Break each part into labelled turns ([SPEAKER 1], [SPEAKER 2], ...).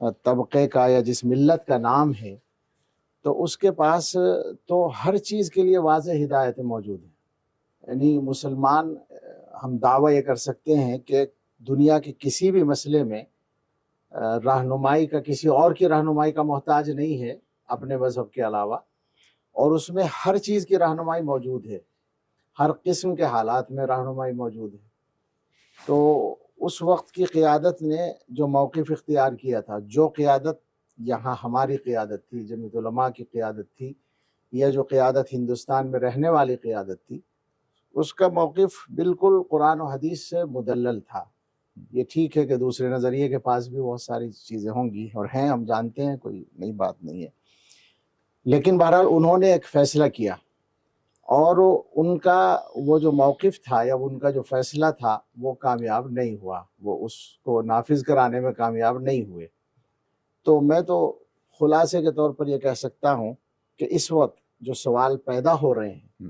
[SPEAKER 1] طبقے کا یا جس ملت کا نام ہے تو اس کے پاس تو ہر چیز کے لیے واضح ہدایتیں موجود ہیں. یعنی مسلمان ہم دعویٰ یہ کر سکتے ہیں کہ دنیا کے کسی بھی مسئلے میں رہنمائی کا کسی اور کی رہنمائی کا محتاج نہیں ہے اپنے مذہب کے علاوہ، اور اس میں ہر چیز کی رہنمائی موجود ہے، ہر قسم کے حالات میں رہنمائی موجود ہے. تو اس وقت کی قیادت نے جو موقف اختیار کیا تھا، جو قیادت یہاں ہماری قیادت تھی، جمعیت علماء کی قیادت تھی، یا جو قیادت ہندوستان میں رہنے والی قیادت تھی، اس کا موقف بالکل قرآن و حدیث سے مدلل تھا. یہ ٹھیک ہے کہ دوسرے نظریے کے پاس بھی بہت ساری چیزیں ہوں گی اور ہیں، ہم جانتے ہیں، کوئی نئی بات نہیں ہے، لیکن بہرحال انہوں نے ایک فیصلہ کیا، اور ان کا وہ جو موقف تھا یا ان کا جو فیصلہ تھا وہ کامیاب نہیں ہوا، وہ اس کو نافذ کرانے میں کامیاب نہیں ہوئے. تو میں تو خلاصے کے طور پر یہ کہہ سکتا ہوں کہ اس وقت جو سوال پیدا ہو رہے ہیں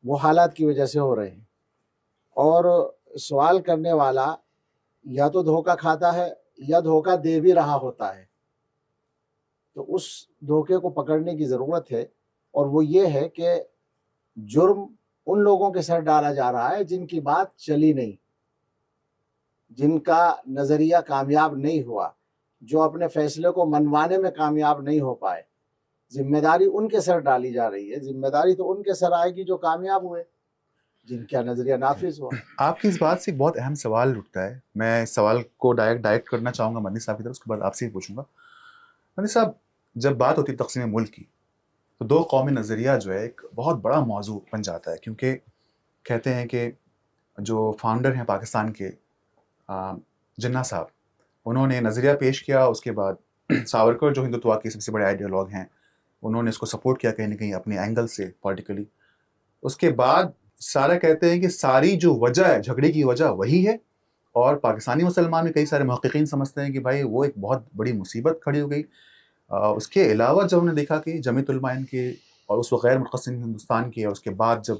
[SPEAKER 1] وہ حالات کی وجہ سے ہو رہے ہیں، اور سوال کرنے والا یا تو دھوکہ کھاتا ہے یا دھوکہ دے بھی رہا ہوتا ہے. تو اس دھوکے کو پکڑنے کی ضرورت ہے، اور وہ یہ ہے کہ جرم ان لوگوں کے سر ڈالا جا رہا ہے جن کی بات چلی نہیں، جن کا نظریہ کامیاب نہیں ہوا، جو اپنے فیصلے کو منوانے میں کامیاب نہیں ہو پائے. ذمہ داری ان کے سر ڈالی جا رہی ہے، ذمہ داری تو ان کے سر آئے گی جو کامیاب ہوئے، جن کا نظریہ نافذ ہوا.
[SPEAKER 2] آپ کی اس بات سے ایک بہت اہم سوال اٹھتا ہے. میں اس سوال کو ڈائریکٹ کرنا چاہوں گا مدنی صاحب کی طرف، اس کے بعد آپ سے ہی پوچھوں گا. مدنی صاحب، جب بات ہوتی ہے تقسیم ملک کی تو دو قومی نظریہ جو ہے ایک بہت بڑا موضوع بن جاتا ہے، کیونکہ کہتے ہیں کہ جو فاؤنڈر ہیں پاکستان کے جناح صاحب، انہوں نے نظریہ پیش کیا، اس کے بعد ساورکر جو ہندوتوا کے سب سے بڑے آئیڈیالوگ ہیں انہوں نے اس کو سپورٹ کیا کہیں نہ کہیں اپنے اینگل سے پولیٹیکلی. اس کے بعد سارا کہتے ہیں کہ ساری جو وجہ ہے جھگڑے کی وجہ وہی ہے، اور پاکستانی مسلمان میں کئی سارے محققین سمجھتے ہیں کہ بھائی وہ ایک بہت بڑی مصیبت کھڑی ہو گئی. اس کے علاوہ جب ہم نے دیکھا کہ جمعیت علماء کے اور اس وقت غیر منقسم ہندوستان کے، اور اس کے بعد جب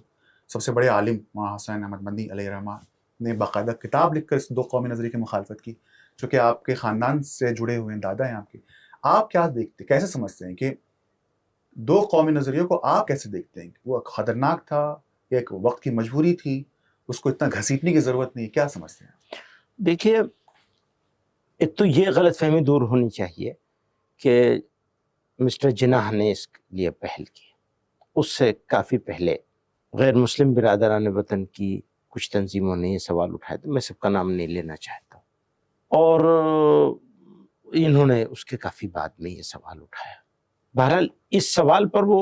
[SPEAKER 2] سب سے بڑے عالم مولانا حسین احمد مدنی علیہ الرحمہ نے باقاعدہ کتاب لکھ کر اس دو قومی نظریے کی مخالفت کی، چونکہ آپ کے خاندان سے جڑے ہوئے ہیں، دادا ہیں آپ کے، آپ کیا دیکھتے، کیسے سمجھتے ہیں کہ دو قومی نظریوں کو آپ کیسے دیکھتے ہیں؟ وہ خطرناک تھا یا ایک وقت کی مجبوری تھی، اس کو اتنا گھسیٹنے کی ضرورت نہیں، کیا سمجھتے ہیں؟
[SPEAKER 3] دیکھیے، ایک تو یہ غلط فہمی دور ہونی چاہیے کہ مسٹر جناح نے اس لیے پہل کی. اس سے کافی پہلے غیر مسلم برادران وطن کی کچھ تنظیموں نے یہ سوال اٹھایا تھا، میں سب کا نام نہیں لینا چاہتا ہوں، اور انہوں نے اس کے کافی بعد میں یہ سوال اٹھایا. بہرحال اس سوال پر وہ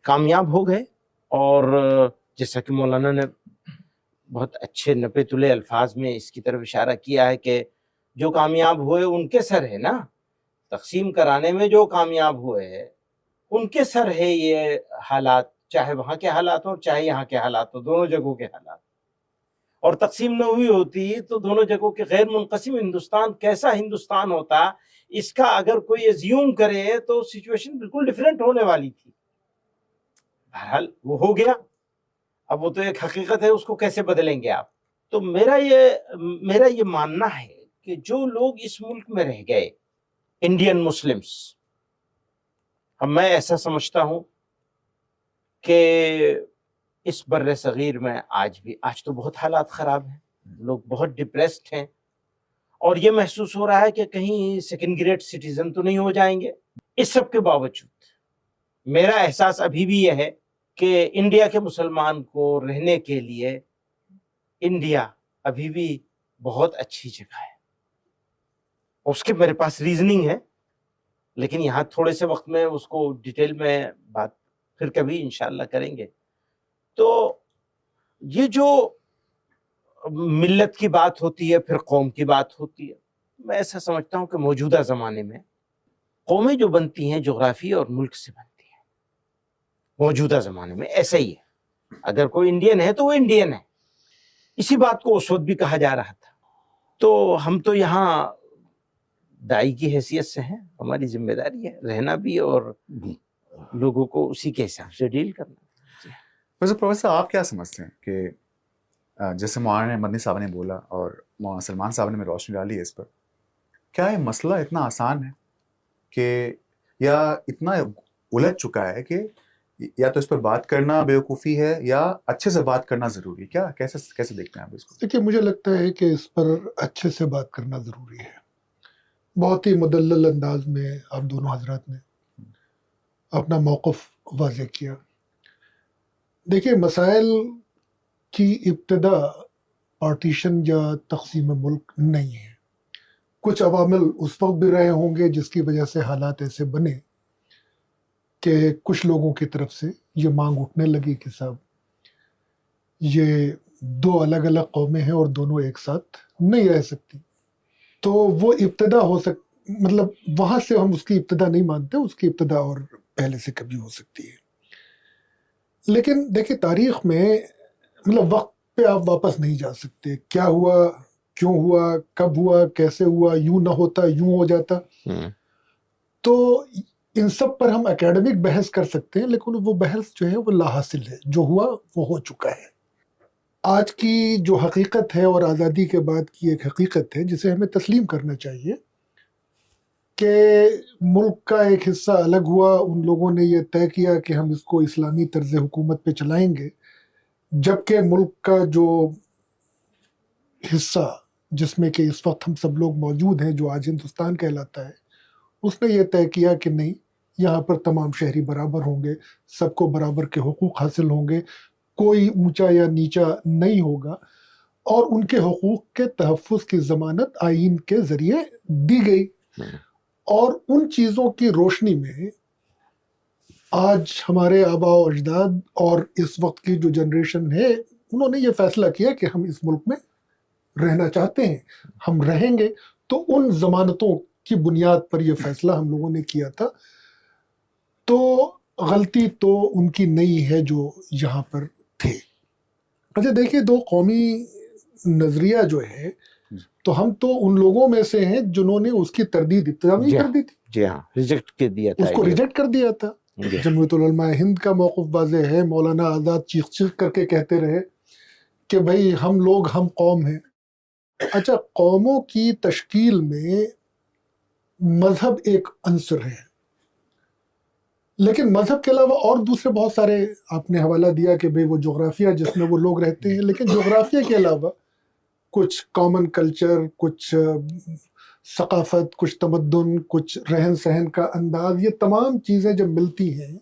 [SPEAKER 3] کامیاب ہو گئے، اور جیسا کہ مولانا نے بہت اچھے نپے تلے الفاظ میں اس کی طرف اشارہ کیا ہے کہ جو کامیاب ہوئے ان کے سر ہے نا، تقسیم کرانے میں جو کامیاب ہوئے ان کے سر ہے یہ حالات، چاہے وہاں کے حالات ہوں چاہے یہاں کے حالات ہوں، دونوں جگہوں کے حالات. اور تقسیم نہ ہوئی ہوتی تو دونوں جگہوں کے غیر منقسم ہندوستان کیسا ہندوستان ہوتا، اس کا اگر کوئی ایزیوم کرے تو سچویشن بالکل ڈیفرنٹ ہونے والی تھی. بہرحال وہ ہو گیا، اب وہ تو ایک حقیقت ہے، اس کو کیسے بدلیں گے آپ؟ تو میرا یہ ماننا ہے کہ جو لوگ اس ملک میں رہ گئے، انڈین مسلمز، اب میں ایسا سمجھتا ہوں کہ اس بر صغیر میں آج تو بہت حالات خراب ہیں، لوگ بہت ڈپریسڈ ہیں، اور یہ محسوس ہو رہا ہے کہ کہیں سیکنڈ گریڈ سٹیزن تو نہیں ہو جائیں گے. اس سب کے باوجود میرا احساس ابھی بھی یہ ہے کہ انڈیا کے مسلمان کو رہنے کے لیے انڈیا ابھی بھی بہت اچھی جگہ ہے. اس کے میرے پاس ریزننگ ہے، لیکن یہاں تھوڑے سے وقت میں اس کو ڈیٹیل میں بات پھر کبھی انشاءاللہ کریں گے. تو یہ جو ملت کی بات ہوتی ہے، پھر قوم کی بات ہوتی ہے، میں ایسا سمجھتا ہوں کہ موجودہ زمانے میں قومیں جو بنتی ہیں جغرافی اور ملک سے بنتی ہیں. موجودہ زمانے میں ایسا ہی ہے، اگر کوئی انڈین ہے تو وہ انڈین ہے. اسی بات کو اس وقت بھی کہا جا رہا تھا. تو ہم تو یہاں دائی کی حیثیت سے ہیں، ہماری ذمہ داری ہے رہنا بھی اور لوگوں کو اسی کے حساب سے ڈیل کرنا.
[SPEAKER 2] پروفیسر آپ کیا سمجھتے ہیں کہ جیسے مولانا مدنی صاحب نے بولا اور مولانا سلمان صاحب نے روشنی ڈالی ہے اس پر، کیا یہ مسئلہ اتنا آسان ہے کہ یا اتنا الجھ چکا ہے کہ یا تو اس پر بات کرنا بیوقوفی ہے یا اچھے سے بات کرنا ضروری ہے؟ کیا کیسے دیکھتے ہیں آپ اس کو؟
[SPEAKER 4] دیکھیے مجھے لگتا ہے کہ اس پر اچھے سے بات کرنا ضروری ہے. بہت ہی مدلل انداز میں آپ دونوں حضرات نے اپنا موقف واضح کیا. دیکھیے مسائل کی ابتدا پارٹیشن یا تقسیم ملک نہیں ہے. کچھ عوامل اس وقت بھی رہے ہوں گے جس کی وجہ سے حالات ایسے بنے کہ کچھ لوگوں کی طرف سے یہ مانگ اٹھنے لگی کہ صاحب یہ دو الگ الگ قومیں ہیں اور دونوں ایک ساتھ نہیں رہ سکتی. تو وہ ابتدا مطلب وہاں سے ہم اس کی ابتدا نہیں مانتے، اس کی ابتدا اور پہلے سے کبھی ہو سکتی ہے. لیکن دیکھیں تاریخ میں مطلب وقت پہ آپ واپس نہیں جا سکتے. کیا ہوا، کیوں ہوا، کب ہوا، کیسے ہوا، یوں نہ ہوتا یوں ہو جاتا. تو ان سب پر ہم اکیڈمک بحث کر سکتے ہیں، لیکن وہ بحث جو ہے وہ لا حاصل ہے. جو ہوا وہ ہو چکا ہے. آج کی جو حقیقت ہے اور آزادی کے بعد کی ایک حقیقت ہے جسے ہمیں تسلیم کرنا چاہیے کہ ملک کا ایک حصہ الگ ہوا. ان لوگوں نے یہ طے کیا کہ ہم اس کو اسلامی طرز حکومت پہ چلائیں گے، جبکہ ملک کا جو حصہ جس میں کہ اس وقت ہم سب لوگ موجود ہیں، جو آج ہندوستان کہلاتا ہے، اس نے یہ طے کیا کہ نہیں، یہاں پر تمام شہری برابر ہوں گے، سب کو برابر کے حقوق حاصل ہوں گے، کوئی اونچا یا نیچا نہیں ہوگا. اور ان کے حقوق کے تحفظ کی ضمانت آئین کے ذریعے دی گئی. اور ان چیزوں کی روشنی میں آج ہمارے آباء و اجداد اور اس وقت کی جو جنریشن ہے، انہوں نے یہ فیصلہ کیا کہ ہم اس ملک میں رہنا چاہتے ہیں، ہم رہیں گے. تو ان ضمانتوں کی بنیاد پر یہ فیصلہ ہم لوگوں نے کیا تھا. تو غلطی تو ان کی نہیں ہے جو یہاں پر تھے. اچھا دیکھیے، دو قومی نظریہ جو ہے، تو ہم تو ان لوگوں میں سے ہیں جنہوں نے اس کی تردید ابتدا میں ہی کر دی تھی.
[SPEAKER 3] جی ہاں، ریجیکٹ کر دیا تھا،
[SPEAKER 4] اس کو ریجیکٹ کر دیا تھا. جمعیت العلماء ہند کا موقف واضح ہے. مولانا آزاد چیخ چیخ کر کے کہتے رہے کہ بھائی ہم لوگ، ہم قوم ہیں. اچھا، قوموں کی تشکیل میں مذہب ایک عنصر ہے، لیکن مذہب کے علاوہ اور دوسرے بہت سارے، آپ نے حوالہ دیا کہ بھئی وہ جغرافیہ جس میں وہ لوگ رہتے ہیں، لیکن جغرافیہ کے علاوہ کچھ کامن کلچر، کچھ ثقافت، کچھ تمدن، کچھ رہن سہن کا انداز، یہ تمام چیزیں جب ملتی ہیں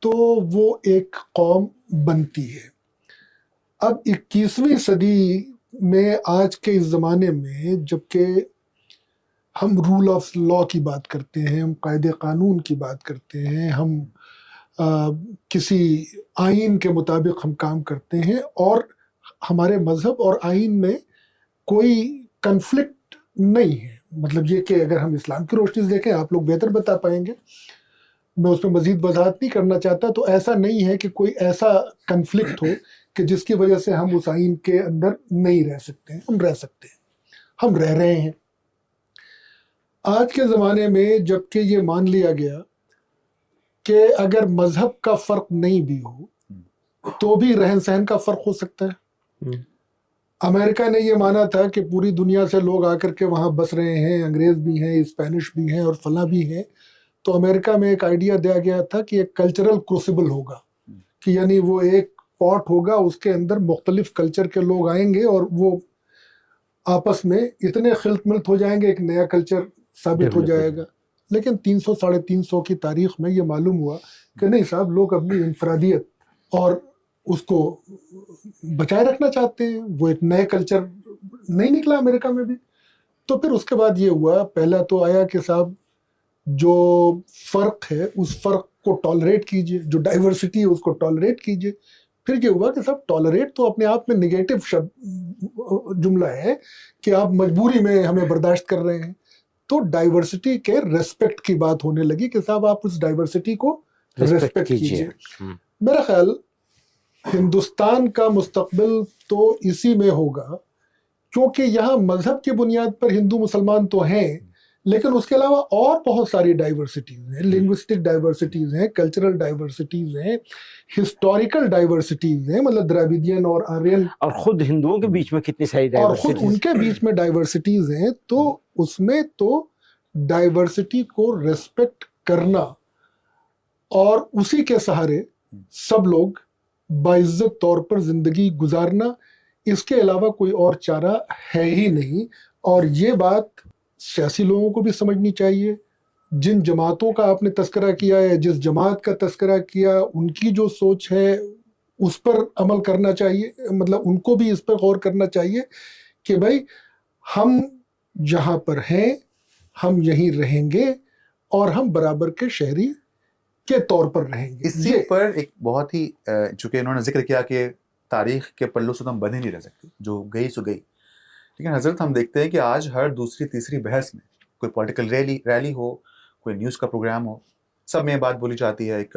[SPEAKER 4] تو وہ ایک قوم بنتی ہے. اب 21ویں صدی میں، آج کے اس زمانے میں، جبکہ ہم رول آف لا کی بات کرتے ہیں، ہم قاعدے قانون کی بات کرتے ہیں، ہم کسی آئین کے مطابق ہم کام کرتے ہیں، اور ہمارے مذہب اور آئین میں کوئی کنفلکٹ نہیں ہے. مطلب یہ کہ اگر ہم اسلام کی روشنی سے دیکھیں، آپ لوگ بہتر بتا پائیں گے، میں اس میں مزید وضاحت نہیں کرنا چاہتا. تو ایسا نہیں ہے کہ کوئی ایسا کنفلکٹ ہو کہ جس کی وجہ سے ہم اس آئین کے اندر نہیں رہ سکتے ہیں. ہم رہ سکتے ہیں، ہم رہ رہے ہیں. آج کے زمانے میں جبکہ یہ مان لیا گیا کہ اگر مذہب کا فرق نہیں بھی ہو تو بھی رہن سہن کا فرق ہو سکتا ہے. امریکہ نے یہ مانا تھا کہ پوری دنیا سے لوگ آ کر کے وہاں بس رہے ہیں، انگریز بھی ہیں، اسپینش بھی ہیں اور فلاں بھی ہیں. تو امریکہ میں ایک آئیڈیا دیا گیا تھا کہ ایک کلچرل کروسیبل ہوگا، کہ یعنی وہ ایک پاٹ ہوگا، اس کے اندر مختلف کلچر کے لوگ آئیں گے اور وہ آپس میں اتنے خلط ملت ہو جائیں گے، ایک نیا کلچر ثابت ہو جائے گا. لیکن 300 ساڑھے 300 کی تاریخ میں یہ معلوم ہوا کہ نہیں صاحب، لوگ اپنی انفرادیت اور اس کو بچائے رکھنا چاہتے ہیں. وہ ایک نئے کلچر نہیں نکلا امریکہ میں بھی. تو پھر اس کے بعد یہ ہوا، پہلا تو آیا کہ صاحب جو فرق ہے اس فرق کو ٹالریٹ کیجئے، جو ڈائیورسٹی ہے اس کو ٹالریٹ کیجئے. پھر یہ ہوا کہ صاحب ٹالریٹ تو اپنے آپ میں نگیٹو جملہ ہے کہ آپ مجبوری میں ہمیں برداشت کر رہے ہیں. تو ڈائیورسٹی کے ریسپیکٹ کی بات ہونے لگی کہ صاحب آپ اس ڈائیورسٹی کو ریسپیکٹ کیجئے. میرا خیال ہندوستان کا مستقبل تو اسی میں ہوگا، کیونکہ یہاں مذہب کی بنیاد پر ہندو مسلمان تو ہیں، لیکن اس کے علاوہ اور بہت ساری ڈائیورسٹیز ہیں، لنگوسٹک ڈائیورسٹیز ہیں، کلچرل ڈائیورسٹیز ہیں، ہسٹوریکل ڈائیورسٹیز ہیں، مطلب دراویدین اور آرین،
[SPEAKER 3] اور خود ہندوؤں کے بیچ میں کتنی ساری
[SPEAKER 4] اور خود ان
[SPEAKER 3] ڈائیورسٹیز.
[SPEAKER 4] کے بیچ میں ڈائیورسٹیز ہیں. تو اس میں تو ڈائیورسٹی کو ریسپیکٹ کرنا اور اسی کے سہارے سب لوگ باعزت طور پر زندگی گزارنا، اس کے علاوہ کوئی اور چارہ ہے ہی نہیں. اور یہ بات سیاسی لوگوں کو بھی سمجھنی چاہیے. جن جماعتوں کا آپ نے تذکرہ کیا ہے، جس جماعت کا تذکرہ کیا، ان کی جو سوچ ہے اس پر عمل کرنا چاہیے، مطلب ان کو بھی اس پر غور کرنا چاہیے کہ بھائی ہم جہاں پر ہیں ہم یہیں رہیں گے اور ہم برابر کے شہری کے طور پر رہیں گے.
[SPEAKER 2] اسی پر ایک بہت ہی چونکہ انہوں نے ذکر کیا کہ تاریخ کے پلوں سے تو ہم بندھے نہیں رہ سکتے، جو گئی سو گئی. لیکن حضرت ہم دیکھتے ہیں کہ آج ہر دوسری تیسری بحث میں کوئی پولیٹیکل ریلی ہو، کوئی نیوز کا پروگرام ہو، سب میں یہ بات بولی جاتی ہے، ایک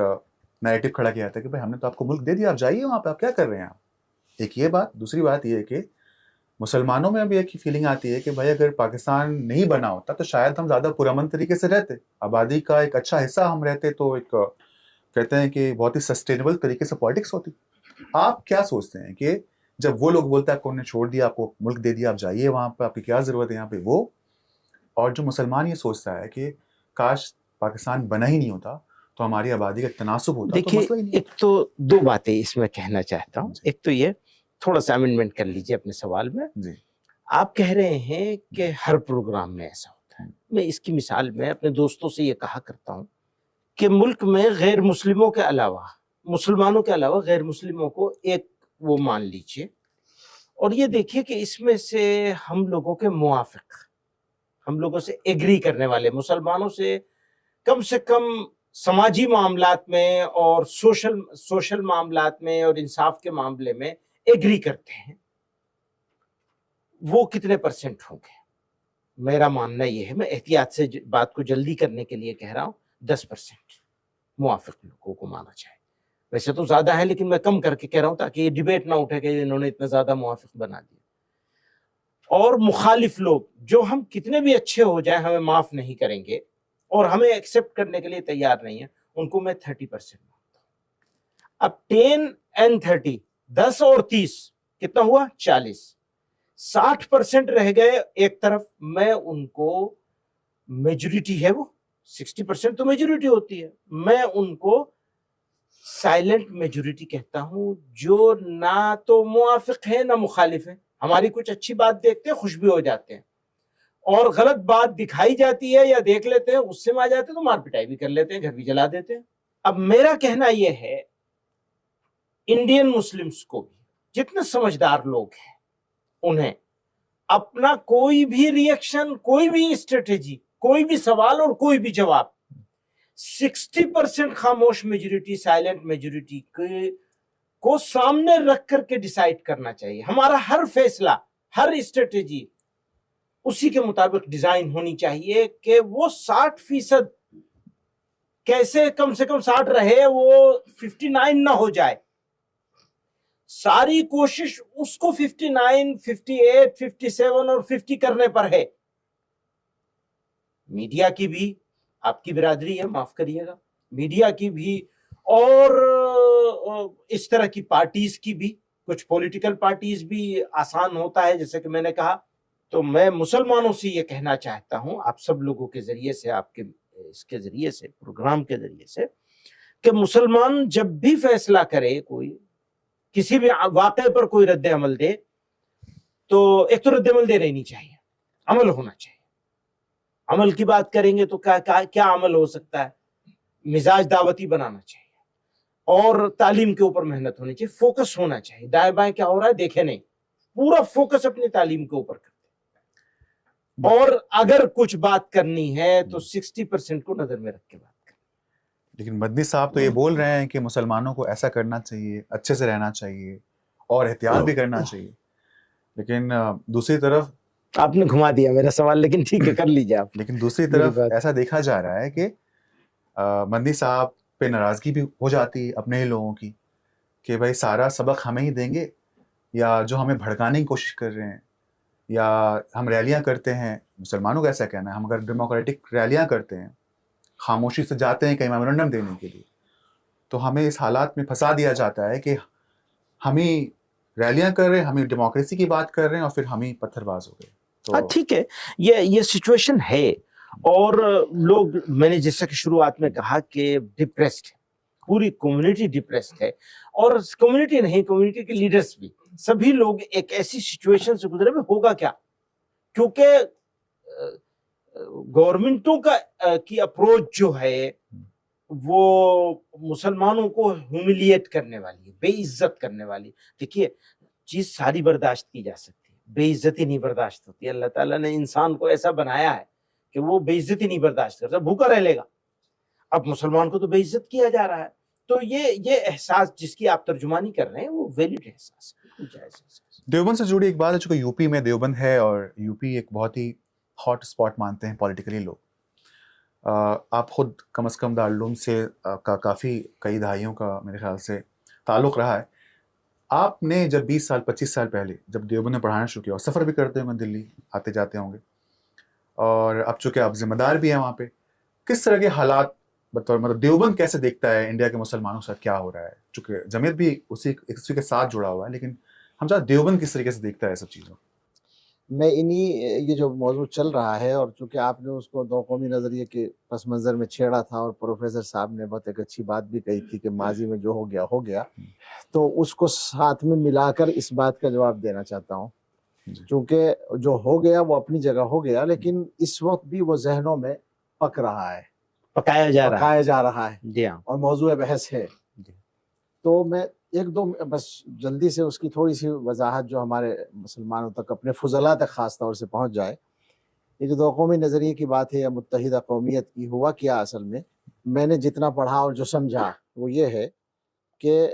[SPEAKER 2] نیریٹو کھڑا کیا جاتا ہے کہ بھائی ہم نے تو آپ کو ملک دے دیا، آپ جائیے وہاں پہ، آپ کیا کر رہے ہیں آپ. ایک یہ بات. دوسری بات یہ ہے کہ مسلمانوں میں اب ایک فیلنگ آتی ہے کہ بھائی اگر پاکستان نہیں بنا ہوتا تو شاید ہم زیادہ پرامن طریقے سے رہتے، آبادی کا ایک اچھا حصہ ہم رہتے، تو ایک کہتے ہیں کہ بہت ہی سسٹینیبل طریقے سے پالیٹکس ہوتی. آپ کیا سوچتے ہیں کہ جب وہ لوگ بولتے ہیں آپ کو انہوں نے چھوڑ دیا، آپ کو ملک دے دیا، آپ جائیے وہاں پہ، آپ کی کیا ضرورت ہے یہاں پہ، وہ اور جو مسلمان یہ سوچتا ہے کہ کاش پاکستان بنا ہی نہیں ہوتا تو ہماری آبادی کا تناسب ہوتا، تو
[SPEAKER 3] دیکھیے
[SPEAKER 2] مسئلہ ہی نہیں.
[SPEAKER 3] ایک تو دو باتیں اس میں کہنا چاہتا ہوں. ایک تو یہ تھوڑا سا امینڈمنٹ کر لیجئے اپنے سوال میں.
[SPEAKER 2] جی
[SPEAKER 3] آپ کہہ رہے ہیں کہ ہر پروگرام میں ایسا ہوتا ہے. میں اس کی مثال میں اپنے دوستوں سے یہ کہا کرتا ہوں کہ ملک میں غیر مسلموں کے علاوہ، مسلمانوں کے علاوہ غیر مسلموں کو ایک وہ مان لیجئے، اور یہ دیکھیے کہ اس میں سے ہم لوگوں کے موافق، ہم لوگوں سے ایگری کرنے والے، مسلمانوں سے کم سماجی معاملات میں اور سوشل معاملات میں اور انصاف کے معاملے میں ایگری کرتے ہیں، وہ کتنے پرسنٹ ہوں گے؟ میرا ماننا یہ ہے، میں احتیاط سے بات کو جلدی کرنے کے لیے کہہ رہا ہوں، 10% موافق لوگوں کو مانا جائے. ویسے تو زیادہ ہے لیکن میں کم کر کے کہہ رہا ہوں تاکہ یہ ڈیبیٹ نہ اٹھے کہ انہوں نے اتنا زیادہ موافق بنا دیا. اور مخالف لوگ جو ہم کتنے بھی اچھے ہو جائیں ہمیں معاف نہیں کریں گے اور ہمیں ایکسیپٹ کرنے کے لیے تیار نہیں ہیں، ان کو میں 30% مانتا ہوں. اب 10 and 30، 10 اور 30 کتنا ہوا؟ 40. 60% رہ گئے ایک طرف، میں ان کو، میجورٹی ہے وہ 60% تو میجورٹی ہوتی ہے، میں ان کو سائلنٹ میجورٹی کہتا ہوں، جو نہ تو موافق ہے نہ مخالف ہے. ہماری کچھ اچھی بات دیکھتے ہیں خوش بھی ہو جاتے ہیں، اور غلط بات دکھائی جاتی ہے یا دیکھ لیتے ہیں اس سے میں آ جاتے ہیں تو مار پٹائی بھی کر لیتے ہیں، گھر بھی جلا دیتے ہیں. اب میرا کہنا یہ ہے انڈین مسلمز کو بھی، جتنے سمجھدار لوگ ہیں انہیں اپنا کوئی بھی ریئیکشن، کوئی بھی اسٹریٹجی، کوئی بھی سوال اور کوئی بھی جواب 60% خاموش میجورٹی، سائلنٹ میجورٹی کو سامنے رکھ کر کے ڈیسائیڈ کرنا چاہیے. ہمارا ہر فیصلہ، ہر اسٹریٹجی اسی کے مطابق ڈیزائن ہونی چاہیے کہ وہ 60% کیسے کم سے کم 60 رہے، وہ 59 نہ ہو جائے. ساری کوشش اس کو 59، 58، 57 اور 50 کرنے پر ہے. میڈیا کی بھی، آپ کی برادری ہے معاف کریے گا، میڈیا کی بھی، اور اس طرح کی پارٹیز کی بھی، کچھ پولیٹیکل پارٹیز بھی آسان ہوتا ہے جیسے کہ میں نے کہا. تو میں مسلمانوں سے یہ کہنا چاہتا ہوں آپ سب لوگوں کے ذریعے سے، آپ کے اس کے ذریعے سے، پروگرام کے ذریعے سے، کہ مسلمان جب بھی فیصلہ کرے، کوئی کسی بھی واقعے پر کوئی رد عمل دے، تو ایک تو رد عمل دے رہی نہیں چاہیے، عمل ہونا چاہیے. عمل کی بات کریں گے تو کیا عمل ہو سکتا ہے؟ مزاج دعوتی بنانا چاہیے اور تعلیم کے اوپر محنت ہونی چاہیے، فوکس ہونا چاہیے. دائیں بائیں کیا ہو رہا ہے دیکھیں نہیں، پورا فوکس اپنی تعلیم کے اوپر کرتے. اور اگر کچھ بات کرنی ہے تو 60% کو نظر میں رکھ کے بات کریں.
[SPEAKER 2] لیکن مدنی صاحب تو یہ بول رہے ہیں کہ مسلمانوں کو ایسا کرنا چاہیے، اچھے سے رہنا چاہیے اور احتیاط بھی کرنا چاہیے. لیکن دوسری طرف
[SPEAKER 3] آپ نے گھما دیا میرا سوال، لیکن ٹھیک ہے کر لیجیے آپ.
[SPEAKER 2] لیکن دوسری طرف ایسا دیکھا جا رہا ہے کہ مدنی صاحب پہ ناراضگی بھی ہو جاتی ہے اپنے ہی لوگوں کی کہ بھائی سارا سبق ہمیں ہی دیں گے، یا جو ہمیں بھڑکانے کی کوشش کر رہے ہیں یا ہم ریلیاں کرتے ہیں، مسلمانوں کا ایسا کہنا ہے، ہم اگر ڈیموکریٹک ریلیاں کرتے ہیں، خاموشی سے جاتے ہیں کہیں میمورنڈم دینے کے لیے، تو ہمیں اس حالات میں پھنسا دیا جاتا ہے کہ ہم ہی ریلیاں کر رہے ہیں، ہم ہی ڈیموکریسی کی بات کر رہے ہیں، اور پھر ہم ہی پتھر باز ہو گئے.
[SPEAKER 3] ہاں
[SPEAKER 2] تو
[SPEAKER 3] ٹھیک ہے، یہ سچویشن ہے، اور لوگ، میں نے جیسا کہ شروعات میں کہا کہ ڈپریسڈ ہے، پوری کمیونٹی ڈپریسڈ ہے، اور کمیونٹی نہیں، کمیونٹی کے لیڈرز بھی، سبھی لوگ ایک ایسی سچویشن سے گزرے میں ہوگا کیا، کیونکہ گورنمنٹوں کی اپروچ جو ہے وہ مسلمانوں کو ہیوملیٹ کرنے والی ہے، بے عزت کرنے والی. دیکھیے چیز ساری برداشت کی جا سکتی ہے، بے عزتی نہیں برداشت ہوتی. اللہ تعالیٰ نے انسان کو ایسا بنایا ہے کہ وہ بے عزتی نہیں برداشت کرتا، بھوکا رہ لے گا. اب مسلمان کو تو بے عزت کیا جا رہا ہے، تو یہ احساس جس کی آپ ترجمانی کر رہے ہیں وہ ویلڈ احساس ہے، بالکل جائز احساس.
[SPEAKER 2] دیوبند سے جڑی ایک بات ہے، چونکہ یو پی میں دیوبند ہے، اور یو پی ایک بہت ہی ہاٹ اسپاٹ مانتے ہیں پولیٹیکلی لوگ. آپ خود کم از کم دارالعلوم سے کافی کئی دہائیوں کا میرے خیال سے تعلق رہا ہے. آپ نے جب 20 سال 25 سال پہلے جب دیوبند میں پڑھانا شروع کیا، اور سفر بھی کرتے ہوں گے، دلی آتے جاتے ہوں گے، اور اب چونکہ آپ ذمہ دار بھی ہیں وہاں پہ، کس طرح کے حالات بطور مطلب دیوبند کیسے دیکھتا ہے انڈیا کے مسلمانوں کے ساتھ کیا ہو رہا ہے؟ چونکہ جمعیت بھی اسی کے ساتھ جڑا ہوا ہے، لیکن ہم چاہتے دیوبند کس طریقے سے دیکھتا ہے سب چیزوں.
[SPEAKER 1] میں یہ جو موضوع چل رہا ہے، اور چونکہ آپ نے اس کو دو قومی نظریے کے پس منظر میں چھیڑا تھا، اور پروفیسر صاحب نے بہت ایک اچھی بات بھی کہی تھی کہ ماضی میں جو ہو گیا، تو اس کو ساتھ میں ملا کر اس بات کا جواب دینا چاہتا ہوں. چونکہ جو ہو گیا وہ اپنی جگہ ہو گیا، لیکن اس وقت بھی وہ ذہنوں میں پک رہا ہے،
[SPEAKER 3] پکایا جا رہا
[SPEAKER 1] ہے
[SPEAKER 3] جی ہاں.
[SPEAKER 1] اور موضوع بحث ہے. تو میں ایک دو بس جلدی سے اس کی تھوڑی سی وضاحت جو ہمارے مسلمانوں تک، اپنے فضلاء تک خاص طور سے پہنچ جائے. یہ جو دو قومی نظریے کی بات ہے یا متحدہ قومیت کی، ہوا کیا اصل میں نے جتنا پڑھا اور جو سمجھا وہ یہ ہے کہ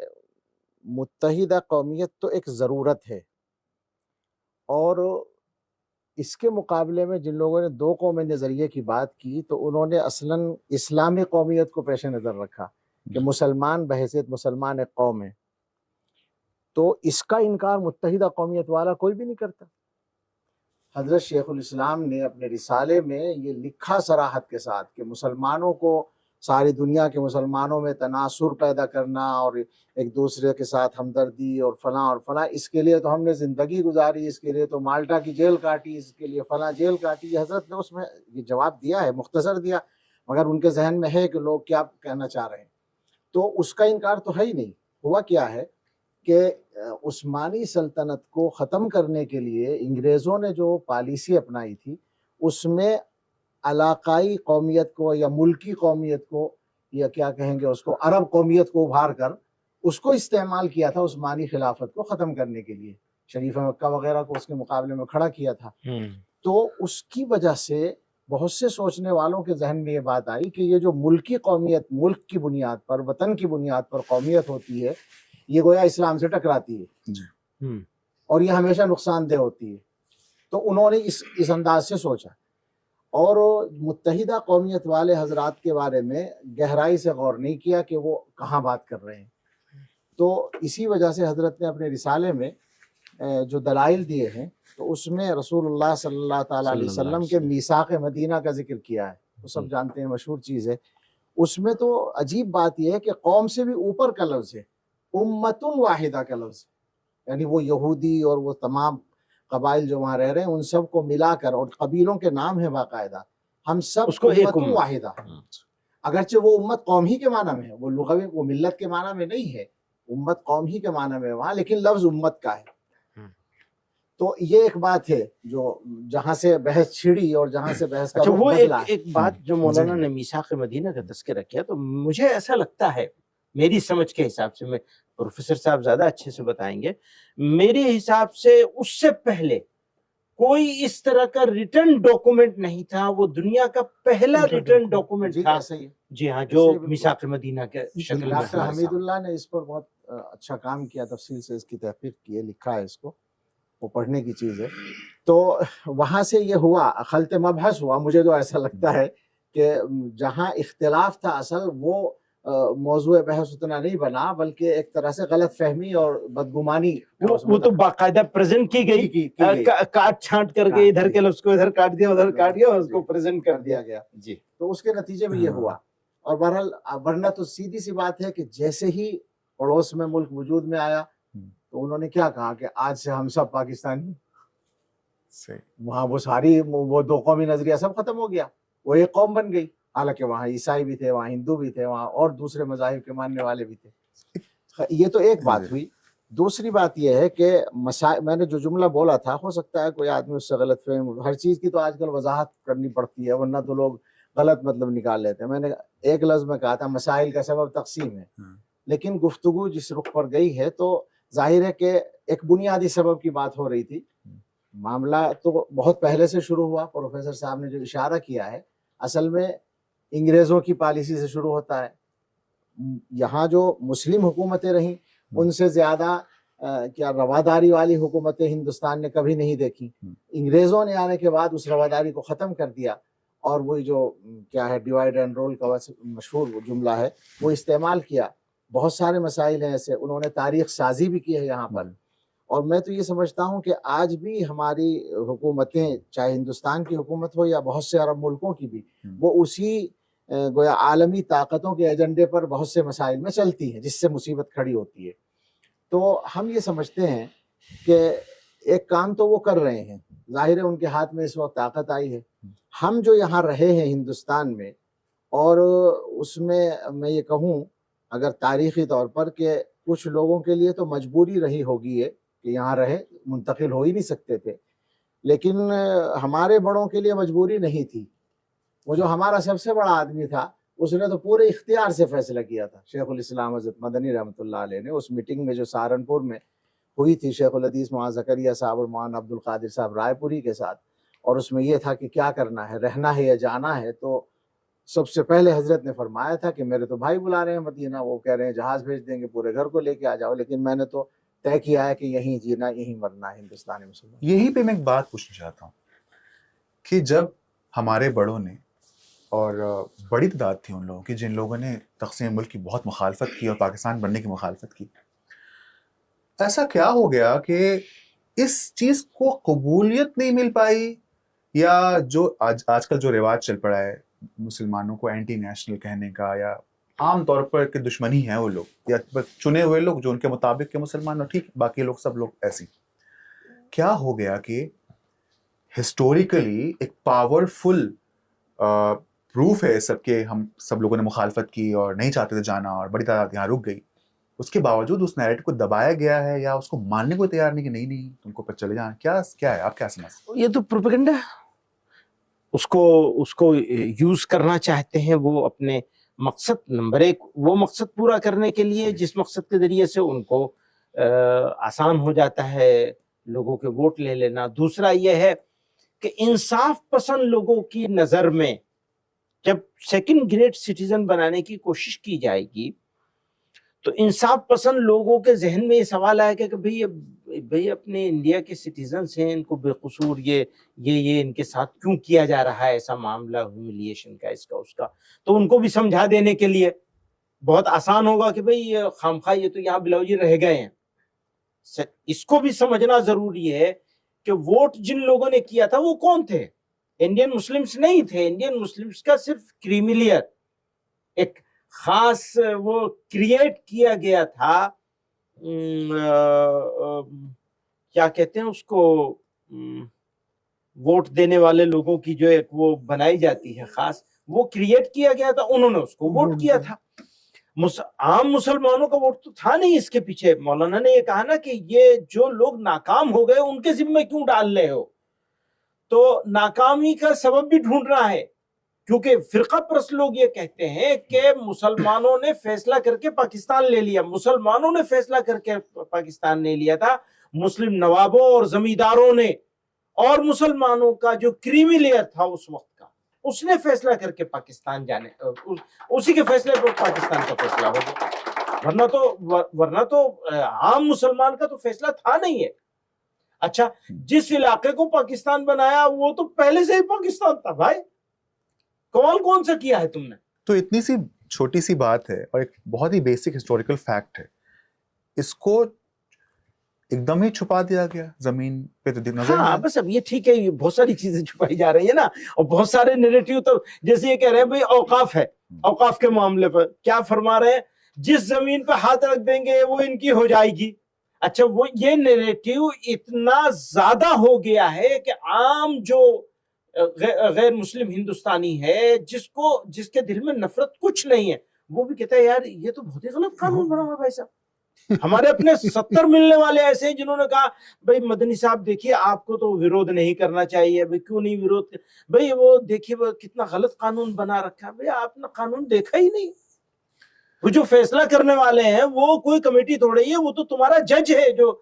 [SPEAKER 1] متحدہ قومیت تو ایک ضرورت ہے، اور اس کے مقابلے میں جن لوگوں نے دو قومی نظریے کی بات کی تو انہوں نے اصلاً اسلامی قومیت کو پیش نظر رکھا کہ مسلمان بحیثیت مسلمان ایک قوم ہے. تو اس کا انکار متحدہ قومیت والا کوئی بھی نہیں کرتا. حضرت شیخ الاسلام نے اپنے رسالے میں یہ لکھا صراحت کے ساتھ کہ مسلمانوں کو، ساری دنیا کے مسلمانوں میں تناصر پیدا کرنا اور ایک دوسرے کے ساتھ ہمدردی اور فلاں، اس کے لیے تو ہم نے زندگی گزاری، اس کے لیے تو مالٹا کی جیل کاٹی، اس کے لیے فلاں جیل کاٹی. یہ حضرت نے اس میں یہ جواب دیا ہے، مختصر دیا، مگر ان کے ذہن میں ہے کہ لوگ کیا کہنا چاہ رہے ہیں. تو اس کا انکار تو ہے ہی نہیں. ہوا کیا ہے کہ عثمانی سلطنت کو ختم کرنے کے لیے انگریزوں نے جو پالیسی اپنائی تھی، اس میں علاقائی قومیت کو یا ملکی قومیت کو، یا کیا کہیں گے اس کو، عرب قومیت کو ابھار کر اس کو استعمال کیا تھا عثمانی خلافت کو ختم کرنے کے لیے. شریف مکہ وغیرہ کو اس کے مقابلے میں کھڑا کیا تھا. تو اس کی وجہ سے بہت سے سوچنے والوں کے ذہن میں یہ بات آئی کہ یہ جو ملکی قومیت، ملک کی بنیاد پر، وطن کی بنیاد پر قومیت ہوتی ہے، یہ گویا اسلام سے ٹکراتی ہے اور یہ ہمیشہ نقصان دہ ہوتی ہے. تو انہوں نے اس انداز سے سوچا، اور متحدہ قومیت والے حضرات کے بارے میں گہرائی سے غور نہیں کیا کہ وہ کہاں بات کر رہے ہیں. تو اسی وجہ سے حضرت نے اپنے رسالے میں جو دلائل دیے ہیں، تو اس میں رسول اللہ صلی اللہ تعالیٰ علیہ وسلم کے میثاق مدینہ کا ذکر کیا ہے. وہ سب جانتے ہیں، مشہور چیز ہے. اس میں تو عجیب بات یہ ہے کہ قوم سے بھی اوپر کا لفظ ہے، امت واحدہ کا لفظ، یعنی وہ یہودی اور وہ تمام قبائل جو وہاں رہ رہے ہیں ان سب کو ملا کر، اور قبیلوں کے نام ہے باقاعدہ، ہم سب
[SPEAKER 3] اس کو ایک
[SPEAKER 1] امت واحدہ. اگرچہ وہ امت قوم ہی کے معنی میں ہے، وہ لغوی، وہ ملت کے معنی میں نہیں ہے، امت قوم ہی کے معنی میں وہاں، لیکن لفظ امت کا ہے. تو یہ ایک بات ہے جو جہاں سے بحث چھڑی اور جہاں سے بحث کا رخ
[SPEAKER 3] وہ
[SPEAKER 1] بدلا.
[SPEAKER 3] ایک بات جو مولانا نے میثاق مدینہ کا تذکرہ کیا، تو مجھے ایسا لگتا ہے، میری سمجھ کے حساب سے، میں پروفیسر صاحب زیادہ اچھے سے بتائیں گے، میرے حساب سے اس سے پہلے کوئی اس طرح کا ریٹرن ڈاکومنٹ نہیں تھا. وہ دنیا کا پہلا ریٹرن ڈاکومنٹ تھا، جی ہاں، جو میثاق مدینہ کے شکل میں.
[SPEAKER 1] ڈاکٹر حمید اللہ نے اس پر بہت اچھا کام کیا، تفصیل سے اس کی تحقیق کی ہے، لکھا ہے اس کو، وہ پڑھنے کی چیز ہے. تو وہاں سے یہ ہوا، خلط مبحث ہوا. مجھے تو ایسا لگتا ہے کہ جہاں اختلاف تھا اصل، وہ موضوع بحث اتنا نہیں بنا، بلکہ ایک طرح سے غلط فہمی اور بدگمانی
[SPEAKER 3] وہ تو باقاعدہ پریزنٹ کی گئی،
[SPEAKER 1] کی
[SPEAKER 3] کاٹ چھانٹ کر کے ادھر کے لفظ کو ادھر کاٹ دیا، ادھر کاٹ دیا اور اس کو پریزنٹ کر دیا
[SPEAKER 1] گیا.
[SPEAKER 3] جی.
[SPEAKER 1] تو اس کے نتیجے میں یہ ہوا. اور بہرحال ورنہ تو سیدھی سی بات ہے کہ جیسے ہی پڑوس میں ملک وجود میں آیا تو انہوں نے کیا کہا کہ آج سے ہم سب پاکستانی. وہاں وہ ساری وہ دو قومی نظریہ سب ختم ہو گیا، وہ ایک قوم بن گئی. حالانکہ وہاں عیسائی بھی تھے، وہاں ہندو بھی تھے، وہاں اور دوسرے مذاہب کے ماننے والے بھی تھے. یہ تو ایک بات ہوئی. دوسری بات یہ ہے کہ میں نے جو جملہ بولا تھا، ہو سکتا ہے کوئی آدمی اس سے غلط فہم، ہر چیز کی تو آج کل وضاحت کرنی پڑتی ہے ورنہ تو لوگ غلط مطلب نکال لیتے ہیں. میں نے ایک لفظ میں کہا تھا مسائل کا سبب تقسیم ہے، لیکن گفتگو جس رخ پر گئی ہے تو ظاہر ہے کہ ایک بنیادی سبب کی بات ہو رہی تھی. معاملہ تو بہت پہلے سے شروع ہوا. پروفیسر صاحب نے جو اشارہ کیا ہے اصل میں انگریزوں کی پالیسی سے شروع ہوتا ہے. یہاں جو مسلم حکومتیں رہیں ان سے زیادہ کیا رواداری والی حکومتیں ہندوستان نے کبھی نہیں دیکھی. انگریزوں نے آنے کے بعد اس رواداری کو ختم کر دیا اور وہی جو کیا ہے ڈیوائڈ اینڈ رول کا مشہور جملہ ہے وہ استعمال کیا. بہت سارے مسائل ہیں ایسے، انہوں نے تاریخ سازی بھی کی ہے یہاں پر. اور میں تو یہ سمجھتا ہوں کہ آج بھی ہماری حکومتیں، چاہے ہندوستان کی حکومت ہو یا بہت سے عرب ملکوں کی بھی، وہ اسی گویا عالمی طاقتوں کے ایجنڈے پر بہت سے مسائل میں چلتی ہیں جس سے مصیبت کھڑی ہوتی ہے. تو ہم یہ سمجھتے ہیں کہ ایک کام تو وہ کر رہے ہیں، ظاہر ہے ان کے ہاتھ میں اس وقت طاقت آئی ہے. ہم جو یہاں رہے ہیں ہندوستان میں، اور اس میں یہ کہوں اگر تاریخی طور پر کہ کچھ لوگوں کے لیے تو مجبوری رہی ہوگی ہے کہ یہاں رہے، منتقل ہو ہی نہیں سکتے تھے، لیکن ہمارے بڑوں کے لیے مجبوری نہیں تھی. وہ جو ہمارا سب سے بڑا آدمی تھا اس نے تو پورے اختیار سے فیصلہ کیا تھا. شیخ الاسلام حضرت مدنی رحمۃ اللہ علیہ نے اس میٹنگ میں جو سہارنپور میں ہوئی تھی شیخ الحدیث مولانا زکریا صاحب اور مولانا عبد القادر صاحب رائے پوری کے ساتھ، اور اس میں یہ تھا کہ کیا کرنا ہے، رہنا ہے یا جانا ہے. تو سب سے پہلے حضرت نے فرمایا تھا کہ میرے تو بھائی بلا رہے ہیں مدینہ، وہ کہہ رہے ہیں جہاز بھیج دیں گے، پورے گھر کو لے کے آ جاؤ، لیکن میں نے تو طے کیا ہے کہ یہیں جینا، یہیں مرنا ہے ہندوستانی مسلمان.
[SPEAKER 2] یہیں پہ میں ایک بات پوچھنا چاہتا ہوں کہ جب ہمارے بڑوں نے، اور بڑی تعداد تھی ان لوگوں کی جن لوگوں نے تقسیم ملک کی بہت مخالفت کی اور پاکستان بننے کی مخالفت کی، ایسا کیا ہو گیا کہ اس چیز کو قبولیت نہیں مل پائی، یا جو آج کل جو رواج چل پڑا ہے مسلمانوں کو اینٹی نیشنل کہنے کا، یا عام طور پر کہ دشمنی ہیں وہ لوگ یا چنے ہوئے لوگ جو ان کے مطابق کے مسلمان، اور ٹھیک باقی لوگ سب لوگ ایسی، کیا ہو گیا کہ ہسٹوریکلی ایک پاورفل پروف ہے سب کے، ہم سب لوگوں نے مخالفت کی اور نہیں چاہتے تھے جانا اور بڑی تعداد یہاں رک گئی، اس کے باوجود اس نیریٹو کو دبایا گیا ہے یا اس کو ماننے کو تیار نہیں کہ نہیں تم کو چلے جانا. کیا ہے، آپ کیا سمجھتے؟
[SPEAKER 3] یہ تو پروپیگنڈا، اس کو یوز کرنا چاہتے ہیں وہ اپنے مقصد. نمبر ایک، وہ مقصد پورا کرنے کے لیے جس مقصد کے ذریعے سے ان کو آسان ہو جاتا ہے لوگوں کے ووٹ لے لینا. دوسرا یہ ہے کہ انصاف پسند لوگوں کی نظر میں جب سیکنڈ گریڈ سٹیزن بنانے کی کوشش کی جائے گی تو انصاف پسند لوگوں کے ذہن میں یہ سوال آئے گا کہ بھئی اپنے انڈیا کے سٹیزنز ہیں، ان کو بے قصور یہ ان کے ساتھ کیوں کیا جا رہا ہے ایسا معاملہ، ہیوملیشن کا، اس کا اس کا. تو ان کو بھی سمجھا دینے کے لیے بہت آسان ہوگا کہ بھئی یہ خامخواہ یہ تو یہاں بلاوجی رہ گئے ہیں. اس کو بھی سمجھنا ضروری ہے کہ ووٹ جن لوگوں نے کیا تھا وہ کون تھے؟ انڈین مسلمز نہیں تھے. انڈین مسلمز کا صرف کریمی لیئر ایک خاص وہ کریٹ کیا گیا تھا، کیا کہتے ہیں اس کو، ووٹ دینے والے لوگوں کی جو ایک وہ بنائی جاتی ہے خاص، وہ کریٹ کیا گیا تھا، انہوں نے اس کو ووٹ کیا تھا. عام مسلمانوں کا ووٹ تو تھا نہیں اس کے پیچھے. مولانا نے یہ کہا نا کہ یہ جو لوگ ناکام ہو گئے ان کے ذمہ کیوں ڈال رہے ہو؟ تو ناکامی کا سبب بھی ڈھونڈنا ہے، کیونکہ فرقہ پرست لوگ یہ کہتے ہیں کہ مسلمانوں نے فیصلہ کر کے پاکستان لے لیا. مسلمانوں نے فیصلہ کر کے پاکستان لے لیا تھا، مسلم نوابوں اور زمینداروں نے، اور مسلمانوں کا جو کریمی لیئر تھا اس وقت کا، اس نے فیصلہ کر کے پاکستان جانے، اسی کے فیصلے پر پاکستان کا فیصلہ ہو گیا. ورنہ تو عام مسلمان کا تو فیصلہ تھا نہیں ہے. اچھا، جس علاقے کو پاکستان بنایا وہ تو پہلے سے ہی پاکستان تھا بھائی، کون سا کیا ہے تم نے؟
[SPEAKER 2] تو اتنی سی چھوٹی سی بات ہے اور ایک بہت ہی بیسک ہسٹوریکل فیکٹ ہے, اس کو ایک دم ہی چھپا دیا گیا زمین پہ, تو نظر نہیں
[SPEAKER 3] ہاں
[SPEAKER 2] آیا.
[SPEAKER 3] بس اب یہ ٹھیک ہے, یہ بہت ساری چیزیں چھپائی جا رہی ہیں نا, اور بہت سارے نیریٹیو تو جیسے یہ کہہ رہے ہیں بھئی اوقاف ہے, اوقاف کے معاملے پر کیا فرما رہے ہیں, جس زمین پہ ہاتھ رکھ دیں گے وہ ان کی ہو جائے گی. اچھا وہ یہ نیریٹیو اتنا زیادہ ہو گیا ہے کہ عام جو غیر مسلم ہندوستانی ہے, جس کے دل میں نفرت کچھ نہیں ہے, وہ بھی کہتا ہے یار یہ تو بہت ہی غلط قانون بنا ہوا ہے بھائی صاحب. ہمارے اپنے 70 ملنے والے ایسے ہیں جنہوں نے کہا بھئی مدنی صاحب دیکھیے آپ کو تو ویرودھ نہیں کرنا چاہیے, بھئی کیوں نہیں ویرودھ, بھئی وہ دیکھیے وہ کتنا غلط قانون بنا رکھا ہے. بھئی آپ نے قانون دیکھا ہی نہیں, وہ جو فیصلہ کرنے والے ہیں وہ کوئی کمیٹی تھوڑی ہے, وہ تو تمہارا جج ہے, جو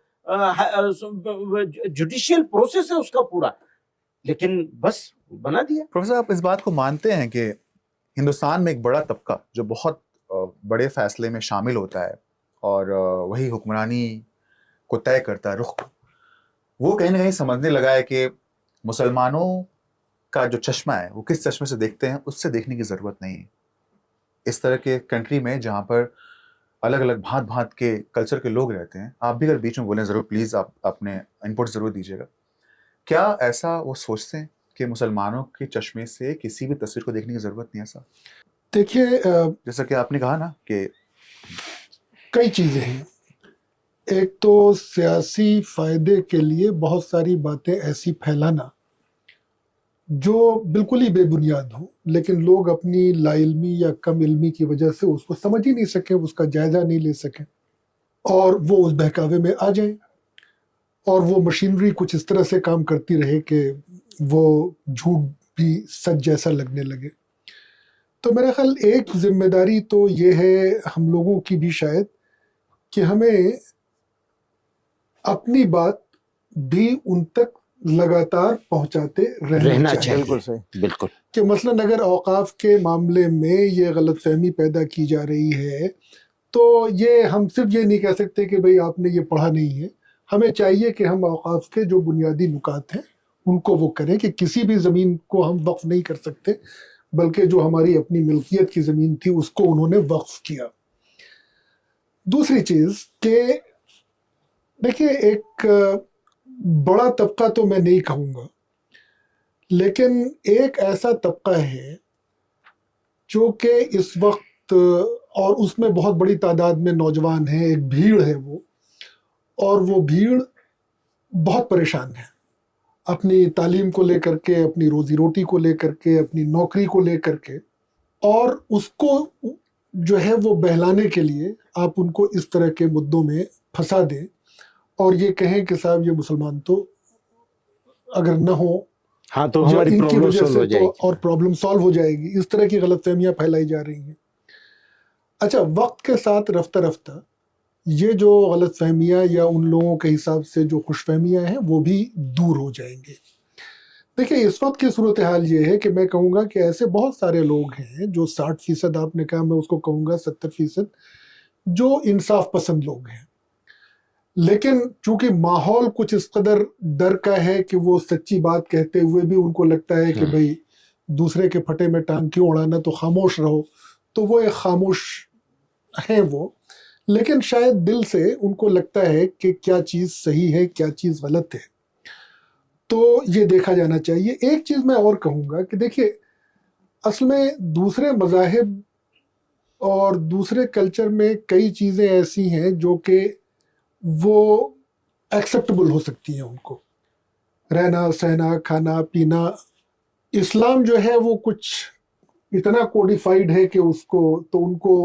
[SPEAKER 3] جوڈیشل پروسیس ہے اس کا پورا, لیکن بس بنا دیا.
[SPEAKER 2] پروفیسر آپ اس بات کو مانتے ہیں کہ ہندوستان میں ایک بڑا طبقہ جو بہت بڑے فیصلے میں شامل ہوتا ہے اور وہی حکمرانی کو طے کرتا ہے رخ, وہ کہیں نہ کہیں سمجھنے لگا ہے کہ مسلمانوں کا جو چشمہ ہے وہ کس چشمے سے دیکھتے ہیں اس سے دیکھنے کی ضرورت نہیں ہے. اس طرح کے کنٹری میں جہاں پر الگ الگ بھانت بھانت کے کلچر کے لوگ رہتے ہیں, آپ بھی اگر بیچ میں بولیں ضرور پلیز, آپ اپنے انپٹ ضرور دیجیے گا, کیا ایسا وہ سوچتے ہیں کہ مسلمانوں کے چشمے سے کسی بھی تصویر کو دیکھنے کی ضرورت نہیں ایسا؟
[SPEAKER 4] دیکھیے
[SPEAKER 2] جیسا کہ آپ نے کہا نا کہ
[SPEAKER 4] کئی چیزیں ہیں. ایک تو سیاسی فائدے کے لیے بہت ساری باتیں ایسی پھیلانا جو بالکل ہی بے بنیاد ہوں, لیکن لوگ اپنی لا علمی یا کم علمی کی وجہ سے اس کو سمجھ ہی نہیں سکیں, اس کا جائزہ نہیں لے سکیں, اور وہ اس بہکاوے میں آ جائیں, اور وہ مشینری کچھ اس طرح سے کام کرتی رہے کہ وہ جھوٹ بھی سچ جیسا لگنے لگے. تو میرا خیال ایک ذمہ داری تو یہ ہے ہم لوگوں کی بھی شاید, کہ ہمیں اپنی بات بھی ان تک لگاتار پہنچاتے رہنا چاہیے.
[SPEAKER 1] بالکل صحیح.
[SPEAKER 3] بالکل.
[SPEAKER 4] کہ مثلاً اگر اوقاف کے معاملے میں یہ غلط فہمی پیدا کی جا رہی ہے تو یہ ہم صرف یہ نہیں کہہ سکتے کہ بھئی آپ نے یہ پڑھا نہیں ہے. ہمیں چاہیے کہ ہم اوقاف کے جو بنیادی نکات ہیں ان کو وہ کریں, کہ کسی بھی زمین کو ہم وقف نہیں کر سکتے, بلکہ جو ہماری اپنی ملکیت کی زمین تھی اس کو انہوں نے وقف کیا. دوسری چیز کہ دیکھیے ایک بڑا طبقہ تو میں نہیں کہوں گا, لیکن ایک ایسا طبقہ ہے جو کہ اس وقت, اور اس میں بہت بڑی تعداد میں نوجوان ہیں, ایک بھیڑ ہے وہ, اور وہ بھیڑ بہت پریشان ہے اپنی تعلیم کو لے کر کے, اپنی روزی روٹی کو لے کر کے, اپنی نوکری کو لے کر کے, اور اس کو جو ہے وہ بہلانے کے لیے آپ ان کو اس طرح کے مدوں میں پھنسا دیں اور یہ کہیں کہ صاحب یہ مسلمان تو اگر نہ ہو
[SPEAKER 3] ہاں تو ہماری
[SPEAKER 4] ان کی
[SPEAKER 3] پرابلم
[SPEAKER 4] وجہ
[SPEAKER 3] سولو ہو
[SPEAKER 4] سے
[SPEAKER 3] جائے
[SPEAKER 4] تو
[SPEAKER 3] گی.
[SPEAKER 4] اور پرابلم سالو ہو جائے گی. اس طرح کی غلط فہمیاں پھیلائی جا رہی ہیں. اچھا, وقت کے ساتھ رفتہ رفتہ یہ جو غلط فہمیاں یا ان لوگوں کے حساب سے جو خوش فہمیاں ہیں وہ بھی دور ہو جائیں گے. دیکھیں اس وقت کی صورتحال یہ ہے کہ میں کہوں گا کہ ایسے بہت سارے لوگ ہیں جو 60% آپ نے کہا, میں اس کو کہوں گا 70% جو انصاف پسند لوگ ہیں, لیکن چونکہ ماحول کچھ اس قدر ڈر کا ہے کہ وہ سچی بات کہتے ہوئے بھی ان کو لگتا ہے کہ بھئی دوسرے کے پھٹے میں ٹانگ کیوں اڑانا, تو خاموش رہو, تو وہ ایک خاموش ہیں وہ, لیکن شاید دل سے ان کو لگتا ہے کہ کیا چیز صحیح ہے کیا چیز غلط ہے. تو یہ دیکھا جانا چاہیے. ایک چیز میں اور کہوں گا کہ دیکھیے اصل میں دوسرے مذاہب اور دوسرے کلچر میں کئی چیزیں ایسی ہیں جو کہ وہ ایکسیپٹیبل ہو سکتی ہیں, ان کو رہنا سہنا کھانا پینا. اسلام جو ہے وہ کچھ اتنا کوڈیفائیڈ ہے کہ اس کو تو ان کو